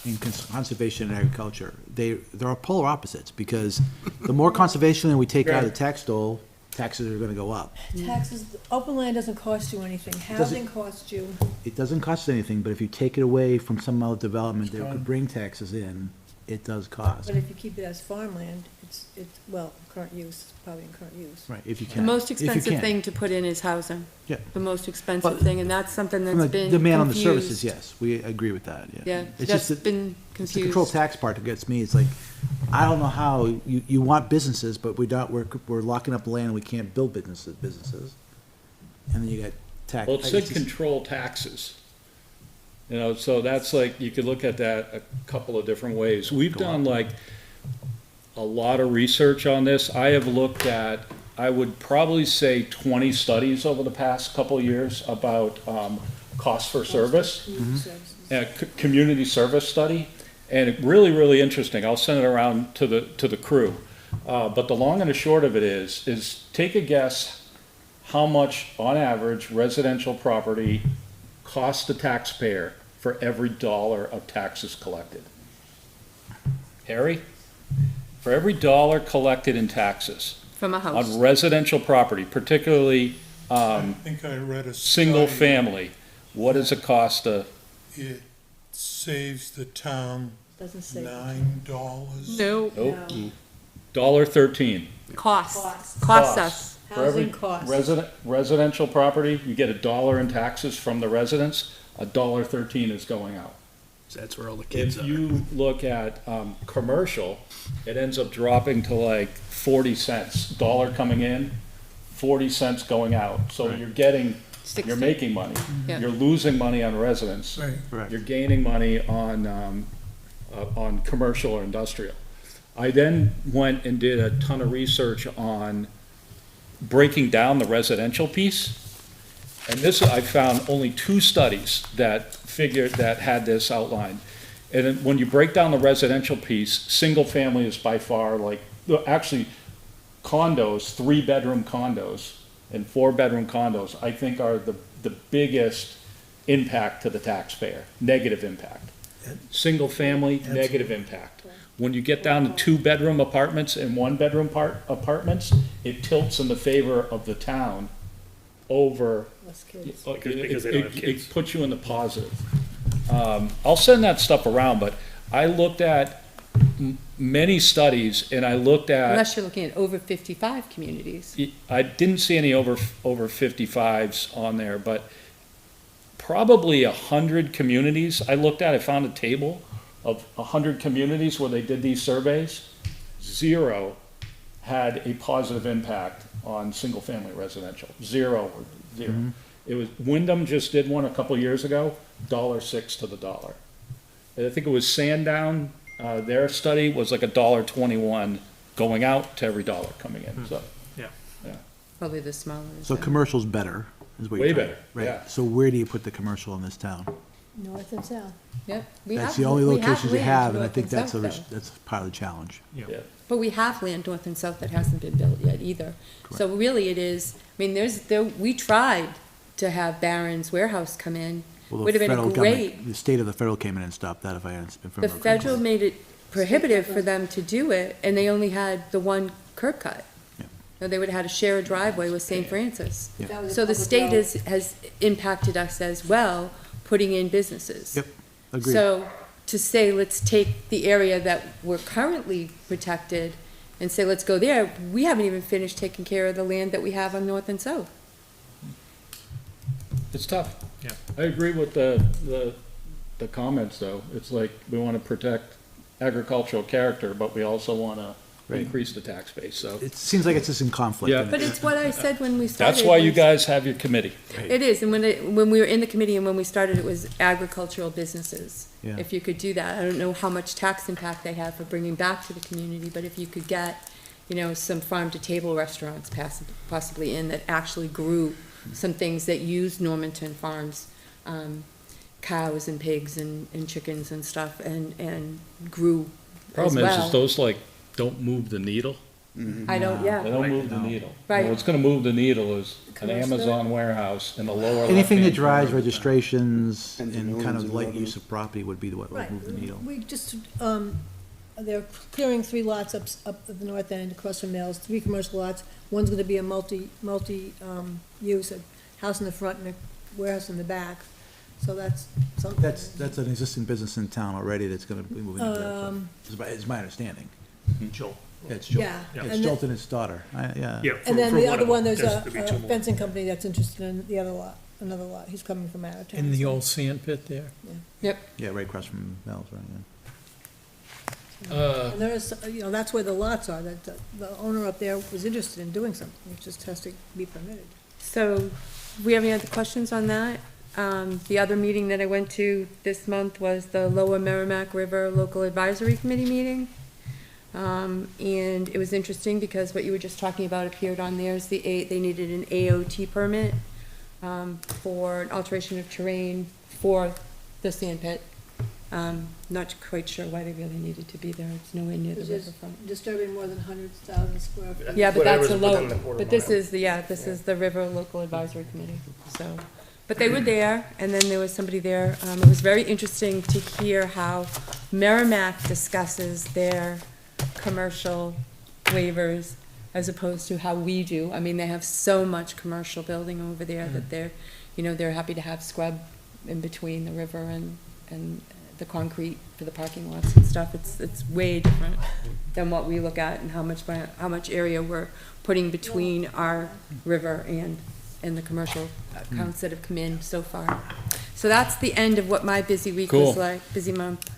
in conservation and agriculture, there are polar opposites, because the more conservation we take out of the tax dole, taxes are gonna go up. Taxes, open land doesn't cost you anything, housing costs you. It doesn't cost anything, but if you take it away from some other development that could bring taxes in, it does cost. But if you keep it as farmland, it's, well, current use, probably in current use. Right, if you The can. most If you expensive can. thing to put in is housing. Yeah. The most expensive But thing, and that's something From that's the been demand on the confused. services, yes, we agree with that, yeah. Yeah, It's that's just that- been It's the control confused. tax part that gets me, it's like, I don't know how, you want businesses, but we're locking up land, and we can't build businesses. And then you got tax. Well, it said control taxes. You know, so that's like, you could look at that a couple of different ways. We've done like a lot of research on this. I have looked at, I would probably say 20 studies over the past couple of years about cost for service. Community service study, and it really interesting. I'll send it around to the crew. But the long and the short of it is take a guess how much, on average, residential property costs the taxpayer for every dollar of taxes collected. Harry? For every dollar collected in taxes From a house. on residential property, particularly I think I read a single study. family, what does it cost to? It saves the town Doesn't say. $9. No, Nope. No. $1.13. costs, Costs. costs us. For every Housing costs. residential property, you get $1 in taxes from the residents, $1.13 is going out. That's where all the kids If are. you look at, commercial, it ends up dropping to like 40 cents, dollar coming in, 40 cents going out. So you're getting, 60. you're making money. Yeah. You're losing money on residents. Right. Correct. You're gaining money on commercial or industrial. I then went and did a ton of research on breaking down the residential piece. And this, I found only 2 studies that had this outlined. And then when you break down the residential piece, single family is by far actually condos, 3-bedroom condos and 4-bedroom condos, I think are the biggest impact to the taxpayer, negative impact. Single family, negative impact. When you get down to 2-bedroom apartments and 1-bedroom apartments, it tilts in the favor of the town over. Less kids. Because they don't have kids. It puts you in the positive. I'll send that stuff around, but I looked at many studies, and I looked at, Unless you're looking at over 55 communities. I didn't see any over 55s on there, but probably 100 communities I looked at. I found a table of 100 communities where they did these surveys. 0 had a positive impact on single-family residential. 0 or 0. It was, Wyndham just did one a couple years ago, $1.06 to the dollar. And I think it was Sandown, their study was like $1.21 going out to every dollar coming in, so. Yeah. Yeah. Probably the smaller. So zone. commercial's better, is what you're Way trying- better, right. yeah. So where do you put the commercial in this town? North and south. Yep. We That's have- the only we have locations you land have, and I north think that's south, a, though. that's part of the challenge. Yeah. But we have land north and south that hasn't been built yet either. So really it is, I mean, we tried to have Barron's Warehouse come in. Well, the Would have been federal a government- great, The state of the federal came in and stopped that, if I understand. the federal made it prohibitive for them to do it, and they only had the one curb cut. Yeah. So they would have had to share a driveway with St. Francis. Yeah. That was a So the public state road. has impacted us as well, putting in businesses. Yep, agreed. So to say, let's take the area that we're currently protected and say, let's go there, we haven't even finished taking care of the land that we have on north and south. It's tough. Yeah. I agree with the comments, though. It's like, we want to protect agricultural character, but we also want to Right. increase the tax base, so. It seems like it's just in conflict. Yeah. and But it's what I said when we started. That's why you was- guys have your committee. It is, and when we were in the committee and when we started, it was agricultural businesses. Yeah. If you could do that, I don't know how much tax impact they have for bringing back to the community, but if you could get, some farm-to-table restaurants possibly in that actually grew some things that used Normanton farms, cows and pigs and chickens and stuff, and grew as Problem well. is those like don't move the needle. I don't, They yeah, don't move the No. needle. Right. What's gonna move the needle is an Commercial. Amazon warehouse in the lower Anything that left-hand drives corner. registrations Tens of and kind millions of in light revenue. use of property would be what would Right, move the needle. we just, they're clearing 3 lots up at the north end across from Mills, 3 commercial lots. One's gonna be a use, a house in the front and a warehouse in the back, so that's something. That's an existing business in town already that's gonna be moving into that, is my understanding. Joel. Yeah, it's Jolt. Yeah, It's and Jolt and his daughter, yeah. Yeah. And then for the one other of one, them, there's just to be a two more. fencing company that's interested in the other lot, another lot. He's coming from out of town. In the so- old sand pit there. yep. Yeah, right across from Mel's, right, yeah. And there is, that's where the lots are, that the owner up there was interested in doing something, it just has to be permitted. So, we have any other questions on that? The other meeting that I went to this month was the Lower Merrimack River Local Advisory Committee meeting. And it was interesting because what you were just talking about appeared on theirs, they needed an AOT permit, for an alteration of terrain for the sand pit. Not quite sure why they really needed to be there, it's nowhere near the Which is riverfront. disturbing more than 100,000 square feet. Yeah, but that's a Whatever's low, within the quarter but this mile. is, this is the River Local Advisory Committee, so. But they were there, and then there was somebody there, it was very interesting to hear how Merrimack discusses their commercial waivers as opposed to how we do. I mean, they have so much commercial building over there that they're happy to have scrub in between the river and the concrete for the parking lots and stuff. It's way different than what we look at and how much area we're putting between our river and the commercial accounts that have come in so far. So that's the end of what my busy week was Cool. like, busy month.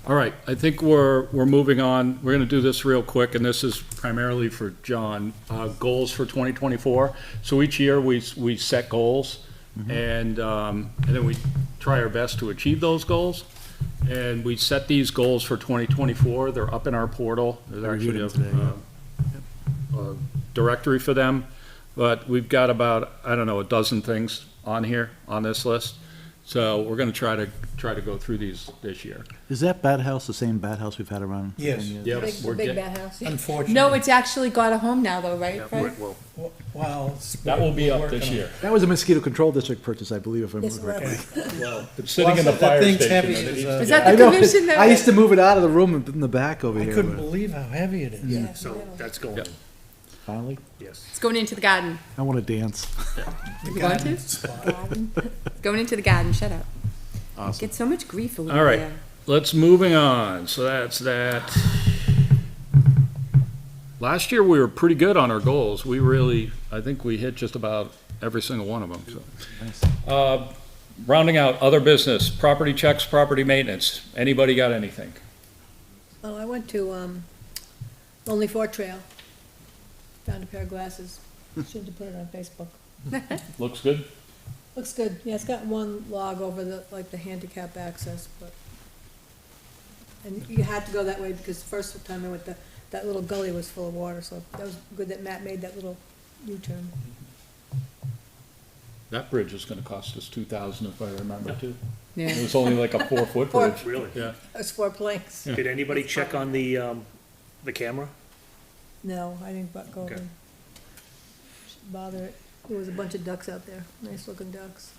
All right, I think we're moving on. We're gonna do this real quick, and this is primarily for John. Goals for 2024. So each year, we set goals, and then we try our best to achieve those goals. And we set these goals for 2024. They're up in our portal. There's I reviewed actually them today, a directory for them. But we've got about, I don't know, a dozen things on here, on this list. So we're gonna try to go through these this year. Is that bat house the same bat house we've had around? Yes. 10 years? Yep. Big, we're big get- bat house. Unfortunately. No, it's actually got a home now though, right, Yeah, Fred? well, Well, it's- That will be we're up working this on it. year. That was a mosquito control district purchase, I believe, if I'm Yes, it correct. was. Well, it's sitting in the That fire thing's station. heavy and it as needs a- to Is get- that the I know, commission that? I used to move it out of the room in the back over I here. couldn't but believe how heavy it is. Yeah. so that's going, Yep. Finally, yes. It's going into the garden. I want to dance. You want to? It's going into the garden, shut up. Awesome. Get so much grief over All right. there. Let's moving on. So that's that. Last year, we were pretty good on our goals. I think we hit just about every single one of them, so. Nice. Rounding out other business, property checks, property maintenance. Anybody got anything? Oh, I went to, Lonely Fort Trail. Found a pair of glasses. Shouldn't have put it on Facebook. Looks good? Looks good. Yeah, it's got one log over the, like, the handicap access, but, and you had to go that way because the first time I went, that little gully was full of water, so that was good that Matt made that little U-turn. That bridge is gonna cost us 2,000 if I remember too. Yeah. It was only like a 4-foot bridge. Really? Yeah. That's 4 planks. Did anybody check on the camera? No, I didn't go over. Okay. Shouldn't bother it. There was a bunch of ducks out there, nice-looking ducks.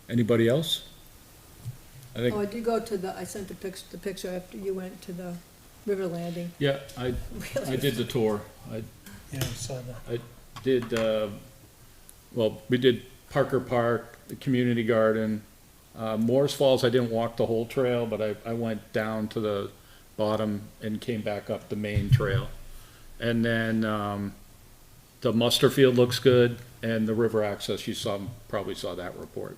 Anybody else? I Oh, I think, did go to I sent the picture after you went to the river landing. yeah, I did the tour. Yeah, I saw that. I did, well, we did Parker Park, the community garden. Moore's Falls, I didn't walk the whole trail, but I went down to the bottom and came back up the main trail. And then, the muster field looks good, and the river access, you probably saw that report.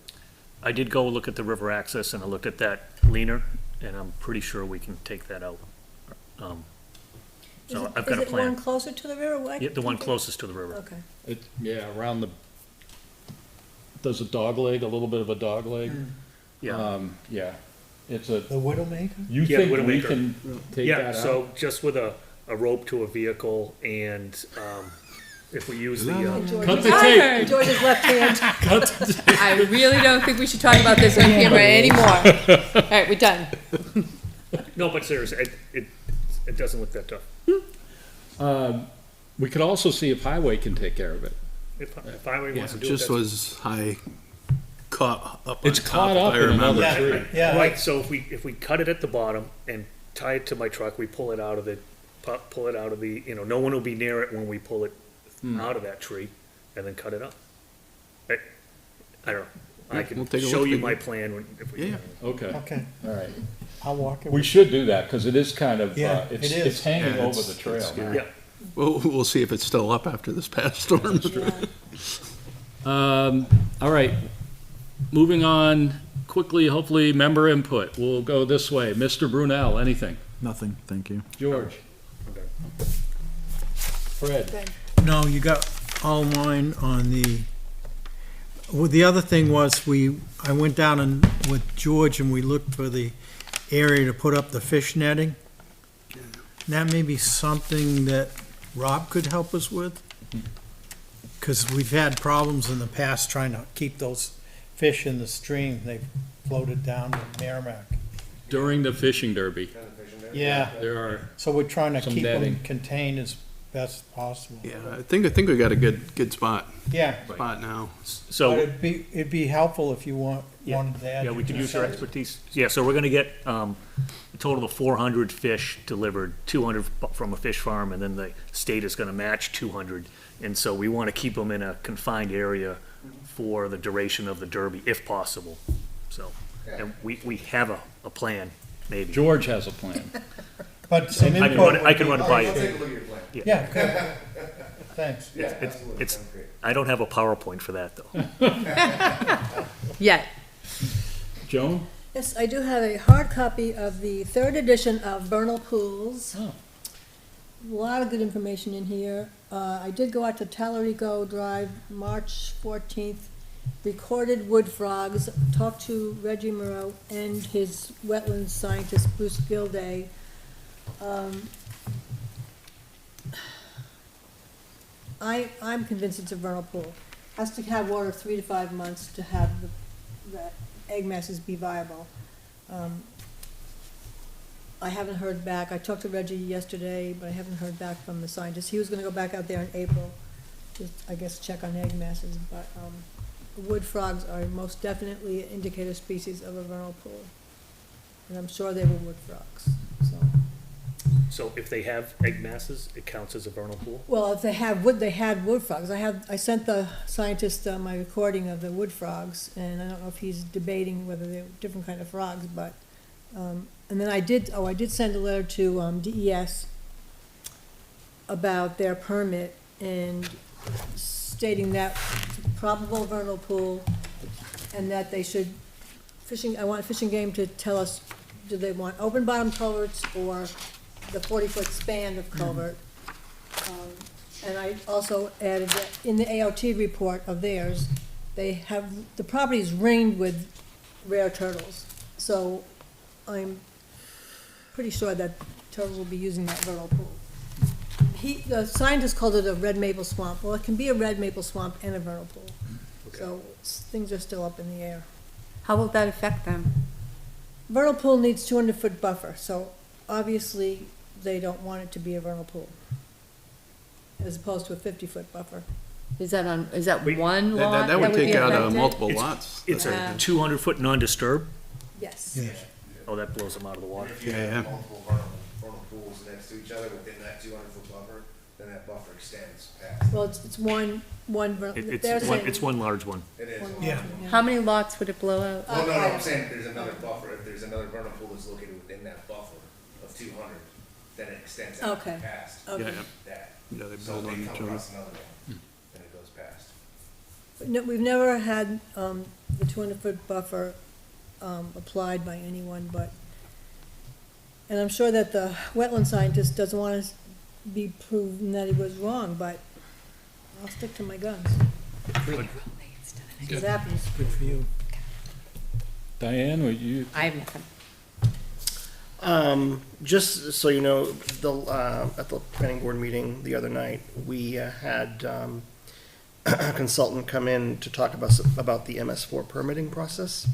I did go look at the river access and I looked at that leaner, and I'm pretty sure we can take that out. So I've got a Is it one plan. closer to the river? Why- Yeah, the one closest to the river. Okay. It, yeah, around the, does a dog leg, a little bit of a dog leg. Yeah. Yeah, it's a, The Widowmaker? you Yeah, think we Widowmaker. can take Yeah, that out? so just with a rope to a vehicle and, if we use the, Cut the tape. George's left hand. I really don't think we should talk about this on camera anymore. All right, we're done. no, but seriously, it doesn't look that tough. We could also see if Highway can take care of it. If Highway Yeah, wants to it do it, just that's. was caught up on It's top, caught if up I in remember. another tree. Yeah. Right, so if we cut it at the bottom and tie it to my truck, we pull it out of the, no one will be near it when we pull it out of that tree and then cut it up. I don't know. I Yeah, can we'll take a show look you at my it. plan if we. Yeah. Okay, Okay, all right. I'll walk it. We should do that, because it is kind of, Yeah, it's it is. it's hanging Yeah, over it's- the trail it's now. Yeah, We'll see if it's still up after this past storm. All right, moving on quickly, hopefully, member input. We'll go this way. Mr. Brunel, anything? Nothing, thank you. George? okay. Fred? No, you got all mine on the, well, the other thing was I went down and with George and we looked for the area to put up the fish netting. That may be something that Rob could help us with. Because we've had problems in the past trying to keep those fish in the stream. They've floated down to Merrimack. During the fishing derby, Yeah, there are, so we're trying to Some keep netting. them contained as best possible. Yeah, I think we got a good spot Yeah, now. but So, it'd be helpful if you Yeah. wanted to add. yeah, we could your use your 2 cents. expertise. Yeah, so we're gonna get, a total of 400 fish delivered, 200 from a fish farm, and then the state is gonna match 200. And so we wanna keep them in a confined area for the duration of the derby, if possible. So, and we have a plan, maybe. George has a plan. But some I can input. run it by you. Yeah, good. Thanks. It's, I don't have a PowerPoint for that, though. Yet. Joan? Yes, I do have a hard copy of the 3rd edition of Vernal Pools. Oh. A lot of good information in here. I did go out to Talarico Drive, March 14th, recorded wood frogs, talked to Reggie Moreau and his wetlands scientist, Bruce Gilday. I'm convinced it's a vernal pool. Has to have water 3 to 5 months to have the egg masses be viable. I haven't heard back. I talked to Reggie yesterday, but I haven't heard back from the scientist. He was gonna go back out there in April to, I guess, check on egg masses, but, wood frogs are most definitely an indicator species of a vernal pool. And I'm sure they were wood frogs, so. So if they have egg masses, it counts as a vernal pool? Well, if they have wood, they had wood frogs. I sent the scientist my recording of the wood frogs, and I don't know if he's debating whether they're different kind of frogs, but, and then I did send a letter to, DES about their permit and stating that it's a probable vernal pool and that they should, I want Fishing Game to tell us, do they want open bottom culverts or the 40-foot span of culvert. And I also added that in the AOT report of theirs, the property's ringed with rare turtles. So I'm pretty sure that turtles will be using that vernal pool. The scientist called it a red maple swamp. Well, it can be a red maple swamp and a vernal pool. So things are still up in the air. How will that affect them? Vernal pool needs 200-foot buffer, so obviously they don't want it to be a vernal pool, as opposed to a 50-foot buffer. Is that Wait, one lot That would be take out affected? multiple It's- lots. It's a Yeah. 200-foot non-disturb? Yes. Oh, that blows them out of the water. If you Yeah, yeah. have multiple vernal pools next to each other within that 200-foot buffer, then that buffer extends past. Well, it's one vernal. It's one large one. It is. Yeah. How many lots would it blow out? Well, no, I'm saying there's another buffer, if there's another vernal pool that's located within that buffer of 200, then it extends out Okay. past Okay. Yeah, that. yeah, they So build if on they each come other. across another one, then it goes past. But no, we've never had, the 200-foot buffer, applied by anyone, and I'm sure that the wetland scientist doesn't want to be proven that he was wrong, but I'll stick to my guns. It happens. Good for you. Diane, would you, I have nothing. Just so you know, at the planning board meeting the other night, we had a consultant come in to talk about the MS4 permitting process.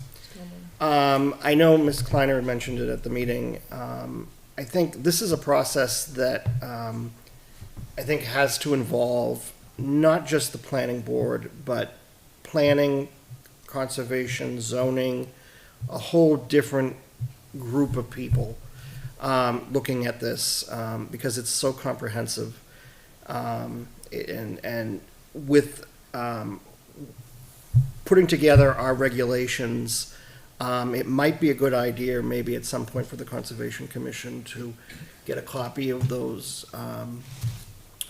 I know Ms. Kleiner had mentioned it at the meeting. I think this is a process that I think has to involve not just the planning board, but planning, conservation, zoning, a whole different group of people looking at this because it's so comprehensive. And with putting together our regulations, it might be a good idea, maybe at some point for the Conservation Commission to get a copy of those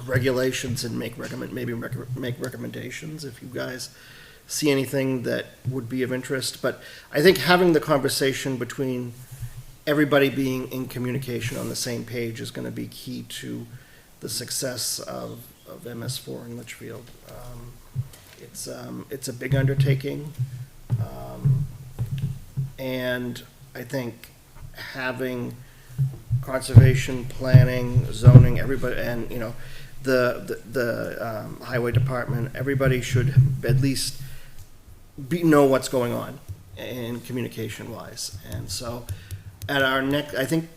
regulations and make recommendations if you guys see anything that would be of interest. But I think having the conversation between everybody being in communication on the same page is going to be key to the success of MS4 in Litchfield. It's a big undertaking, and I think having conservation, planning, zoning, everybody, and the highway department, everybody should at least know what's going on in communication wise. And so at our next, I think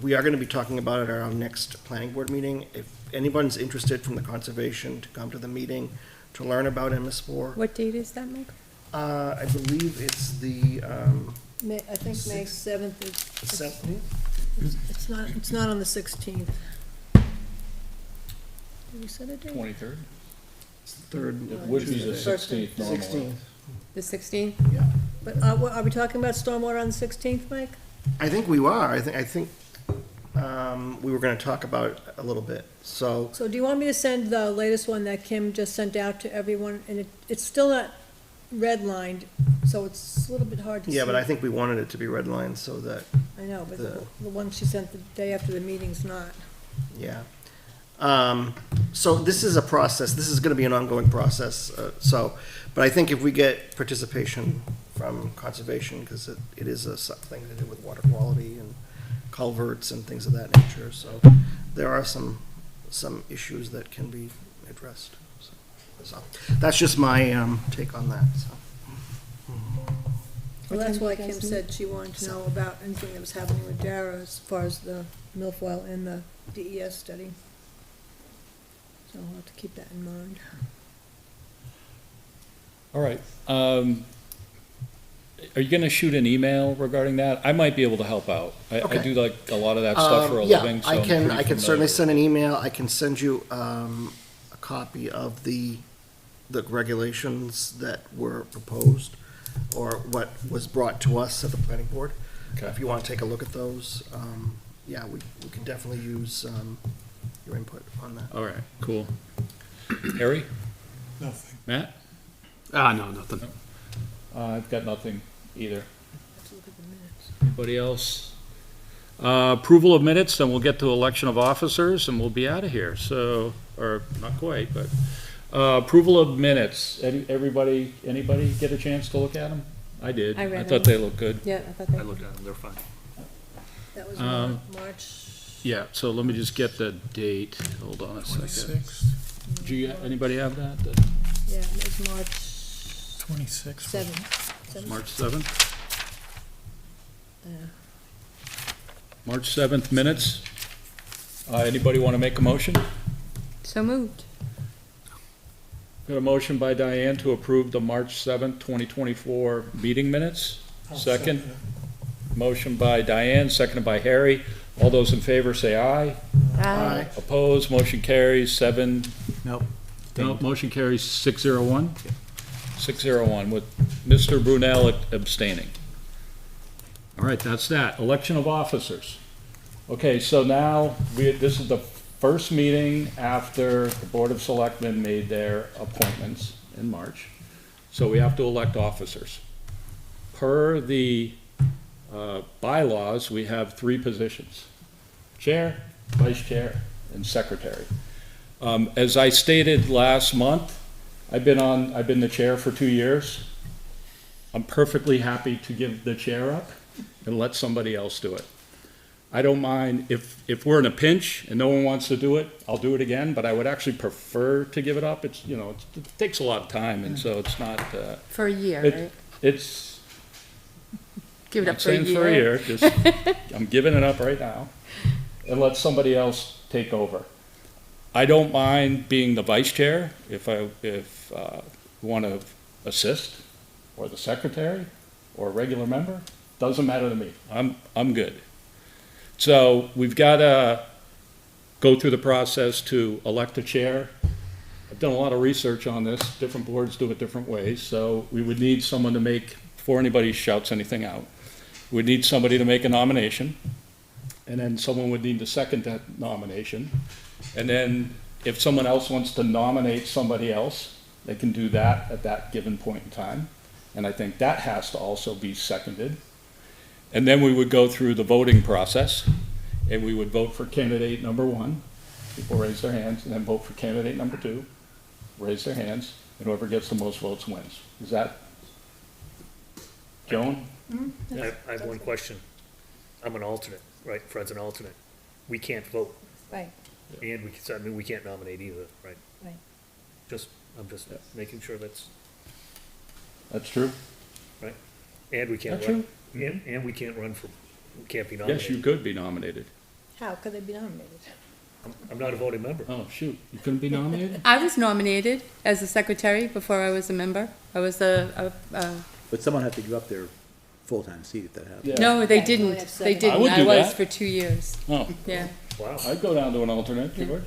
we are going to be talking about it at our next planning board meeting. If anyone's interested from the conservation to come to the meeting to learn about MS4, What date is that, Mike? I believe it's the I think May 7th is, 7th. it's not on the 16th. Did we set a date? 23rd? Third. It would be the 16th normally. 16th. The 16th? But are we talking about stormwater on the 16th, Mike? I think we are. I think we were going to talk about it a little bit. So So do you want me to send the latest one that Kim just sent out to everyone? And it's still not redlined, so it's a little bit hard to see. yeah, but I think we wanted it to be redlined so that I know, but the- the one she sent the day after the meeting's not. yeah. So this is a process. This is going to be an ongoing process. But I think if we get participation from conservation, because it is something to do with water quality and culverts and things of that nature. So there are some issues that can be addressed. So that's just my take on that. So. Well, that's why What time do you Kim guys said she wanted to know about anything that was happening with Dara as far as the milfoil and the DES study. So I'll have to keep that in mind. All right. Are you gonna shoot an email regarding that? I might be able to help out. I Okay. do like a lot of that stuff for a Yeah, living, so I I'm can pretty certainly familiar. send an email. I can send you a copy of the regulations that were proposed or what was brought to us at the planning board. Okay. If you want to take a look at those, yeah, we can definitely use your input on that. All right, cool. Harry? Nothing. Matt? No, nothing. I've got nothing either. Anybody else? Approval of minutes, then we'll get to election of officers, and we'll be out of here, so, or not quite, but. Approval of minutes. Anybody get a chance to look at them? I did. I read I thought them. they looked good. Yeah, I thought they. I looked at them, they're fine. That was March. Yeah, so let me just get the date. Hold on a second. 26th, Do you, anybody have that? Yeah, it was March 26th. 7th. March 7th? Yeah. March 7th minutes. Anybody want to make a motion? So moved. Got a motion by Diane to approve the March 7th, 2024 meeting minutes. Second. Motion by Diane, seconded by Harry. All those in favor say aye. Aye. Opposed, motion carries 7. Nope. No, motion carries 601. 601 with Mr. Brunel abstaining. All right, that's that. Election of officers. Okay, so now this is the first meeting after the Board of Selectmen made their appointments in March. So we have to elect officers. Per the bylaws, we have 3 positions: chair, vice chair, and secretary. As I stated last month, I've been the chair for 2 years. I'm perfectly happy to give the chair up and let somebody else do it. I don't mind, if we're in a pinch and no one wants to do it, I'll do it again, but I would actually prefer to give it up. It's, you know, it takes a lot of time, and so it's not, For a year, it- right? it's, Give it I'm up for a saying year. for a year, just, I'm giving it up right now, and let somebody else take over. I don't mind being the vice chair if want to assist, or the secretary, or a regular member, doesn't matter to me. I'm good. So we've got to go through the process to elect a chair. I've done a lot of research on this. Different boards do it different ways, so we would need someone to make, before anybody shouts anything out, we'd need somebody to make a nomination, and then someone would need to second that nomination. And then if someone else wants to nominate somebody else, they can do that at that given point in time. And I think that has to also be seconded. And then we would go through the voting process, and we would vote for candidate number 1. People raise their hands, and then vote for candidate number 2, raise their hands, and whoever gets the most votes wins. Is that, Joan? I have one question. I'm an alternate, right? Fred's an alternate. We can't vote, Right, and we can't nominate either, right? right. I'm just making sure that's, That's true? right? And we can't That's run, and we can't run for, we can't be nominated. Yes, you could be nominated. How could they be nominated? I'm not a voting member. Oh, shoot, you couldn't be nominated? I was nominated as a secretary before I was a member. I was But someone had to give up their full-time seat if that happened. Yeah. no, they Yeah, didn't. only have They 7. didn't. I would I do was that. for 2 years. Oh, Yeah. Wow. I'd go down to an alternate, George.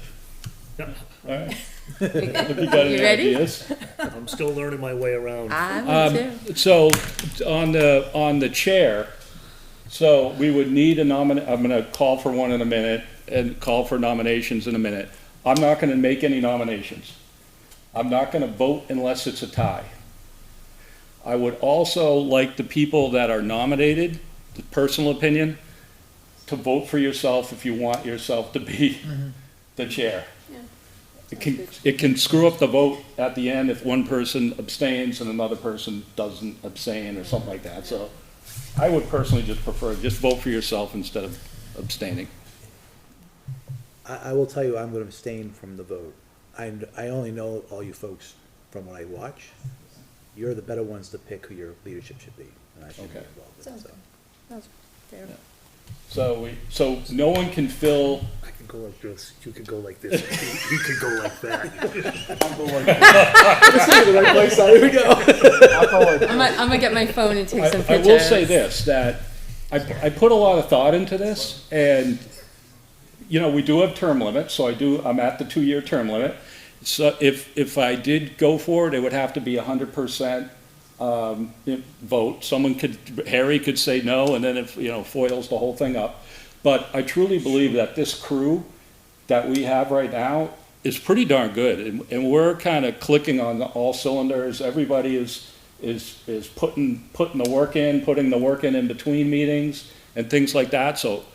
Yeah. All right. If you got any You ready? ideas. I'm still learning my way around. I would too. So, on the chair, so we would need a I'm gonna call for one in a minute, and call for nominations in a minute. I'm not gonna make any nominations. I'm not gonna vote unless it's a tie. I would also like the people that are nominated, the personal opinion, to vote for yourself if you want yourself to be the chair. It can screw up the vote at the end if one person abstains and another person doesn't abstain or something like that. So I would personally just prefer, just vote for yourself instead of abstaining. I will tell you, I'm going to abstain from the vote. I only know all you folks from what I watch. You're the better ones to pick who your leadership should be, and I should be Okay. involved in, Sounds so. good. Sounds fair. So no one can fill, I can go like this, you can go like this, he can go like that. Here we go. I'm gonna get my phone and take some I pictures. will say this, that I put a lot of thought into this, and, you know, we do have term limits, so I'm at the 2-year term limit. So if I did go for it, it would have to be 100% vote. Harry could say no, and then if, you know, foils the whole thing up. But I truly believe that this crew that we have right now is pretty darn good, and we're kind of clicking on all cylinders. Everybody is putting the work in, putting the work in between meetings and things like that. So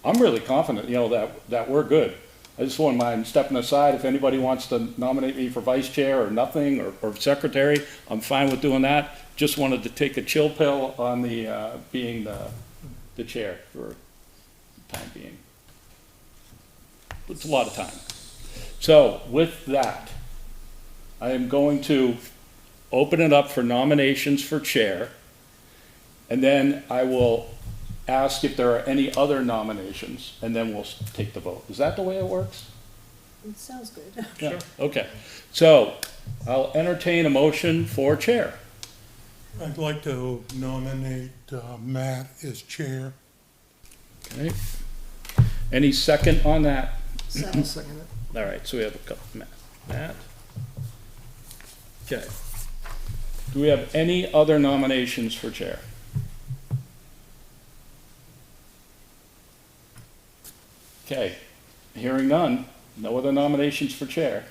I'm really confident, you know, that we're good. I just wouldn't mind stepping aside. If anybody wants to nominate me for vice chair or nothing, or secretary, I'm fine with doing that. Just wanted to take a chill pill on the, being the chair for the time being. It's a lot of time. So with that, I am going to open it up for nominations for chair, and then I will ask if there are any other nominations, and then we'll take the vote. Is that the way it works? It sounds good. Yeah. Okay. So I'll entertain a motion for chair. I'd like to nominate Matt as chair. Okay. Any second on that? I'll second it. All right, so we have a couple, Matt. Okay. Do we have any other nominations for chair? Okay, hearing none, no other nominations for chair.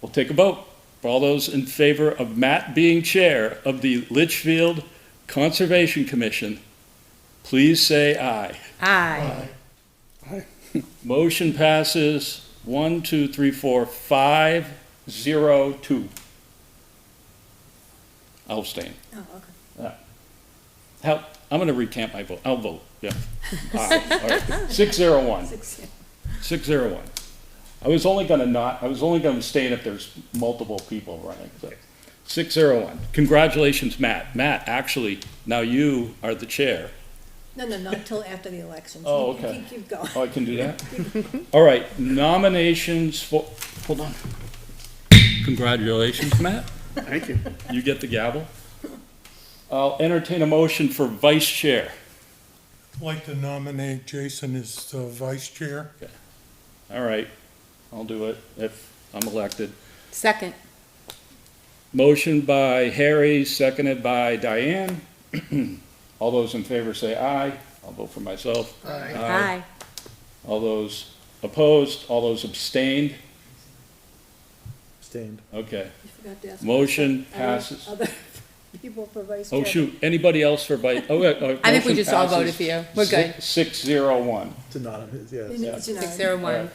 We'll take a vote. For all those in favor of Matt being chair of the Litchfield Conservation Commission, please say aye. Aye. Motion passes 1, 2, 3, 4, 5, 0, 2. I'll abstain. Oh, okay. I'm gonna recant my vote. I'll vote, yeah. Aye. All right. 601. 601. I was only gonna abstain if there's multiple people running, so. 601. Congratulations, Matt. Matt, actually, now you are the chair. No, not until after the elections. Oh, You can okay. Keep going. Oh, I can do that? All right, nominations for, hold on. Congratulations, Matt. Thank you. You get the gavel. I'll entertain a motion for vice chair. I'd like to nominate Jason as vice chair. All right, I'll do it if I'm elected. Second. Motion by Harry, seconded by Diane. All those in favor say aye. I'll vote for myself. Aye. All those opposed, all those abstained? Abstained. Okay. You forgot to ask. Motion Other- passes. Other people for vice chair. Oh, shoot, anybody else for vice? Oh, I think we motion just all voted passes for you. We're good. 601. It's anonymous, yes. It's an 601.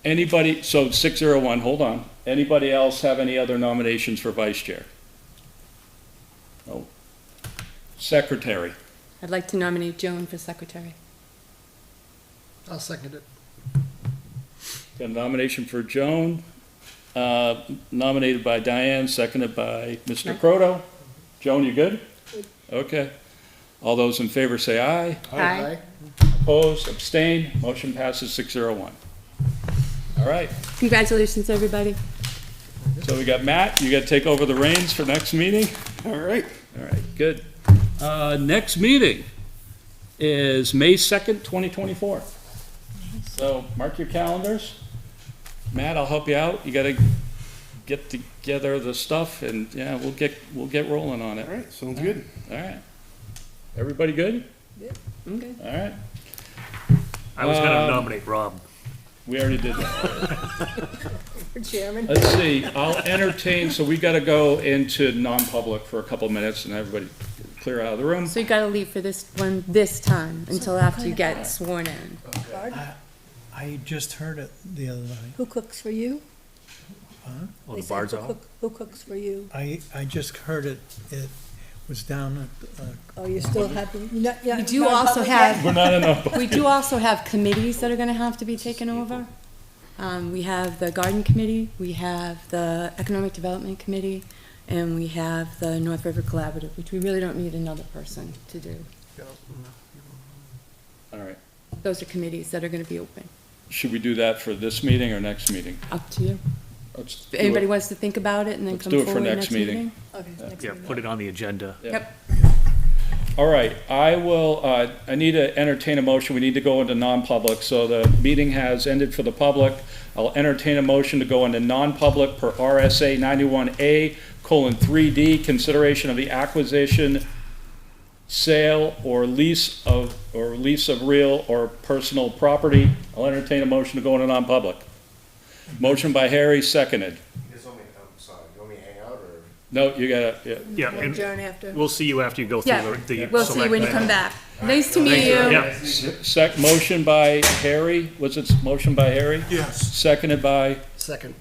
Anybody, so 601, hold on. Anybody else have any other nominations for vice chair? No. Secretary. I'd like to nominate Joan for secretary. I'll second it. Got a nomination for Joan, nominated by Diane, seconded by Mr. Croto. Joan, you good? Okay. All those in favor say aye. Aye. Opposed, abstained, motion passes 601. All right, Congratulations, everybody. so we got Matt, you gotta take over the reins for next meeting. All right. All right, good. Next meeting is May 2nd, 2024. So mark your calendars. Matt, I'll help you out. You gotta get together the stuff and, yeah, we'll get rolling on it. All right, sounds good. All right. Everybody good? I'm good. All right. I was gonna nominate Rob. We already did that. For chairman. Let's see, I'll entertain, so we gotta go into non-public for a couple minutes and everybody clear out of the room. So you gotta leave for this one this time until after you get sworn in. I just heard it the other night. Who cooks for you? Oh, They the said bar's who out? Who cooks for you? I just heard it was down at, Oh, you're still happy? We do also have, We're not enough. we do also have committees that are gonna have to be taken over. We have the Garden Committee, we have the Economic Development Committee, and we have the North River Collaborative, which we really don't need another person to do. All right. Those are committees that are gonna be open. Should we do that for this meeting or next meeting? Up to you. Let's If do anybody it. wants to think about it and then Let's come do it for forward next next meeting. meeting. Okay, next Yeah, meeting. put it on the agenda. Yep. All right, I will, I need to entertain a motion, we need to go into non-public, so the meeting has ended for the public. I'll entertain a motion to go into non-public per RSA 91A:3D, consideration of the acquisition, sale, or lease of real or personal property. I'll entertain a motion to go into non-public. Motion by Harry, seconded. You guys want me, I'm sorry, you want me to hang out or? No, you gotta, yeah. Yeah, and Adjourn after. we'll see you after you go Yeah, through the. we'll see you when you selectmen. come back. Nice to meet you. Yeah, Motion by Harry, was it motion by Harry? Yes. Seconded by Second.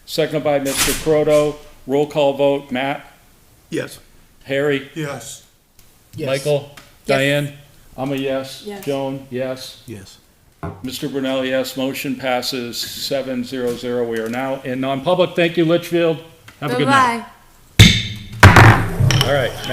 Mr. Croto. Roll call vote, Matt, Yes. Harry, Yes. Yes. Michael, Diane? I'm a yes. Yes. Joan, yes. Yes. Mr. Brunel, yes. Motion passes 7-0-0. We are now in non-public. Thank you, Litchfield. Have a good night. Bye-bye. All right, Matt?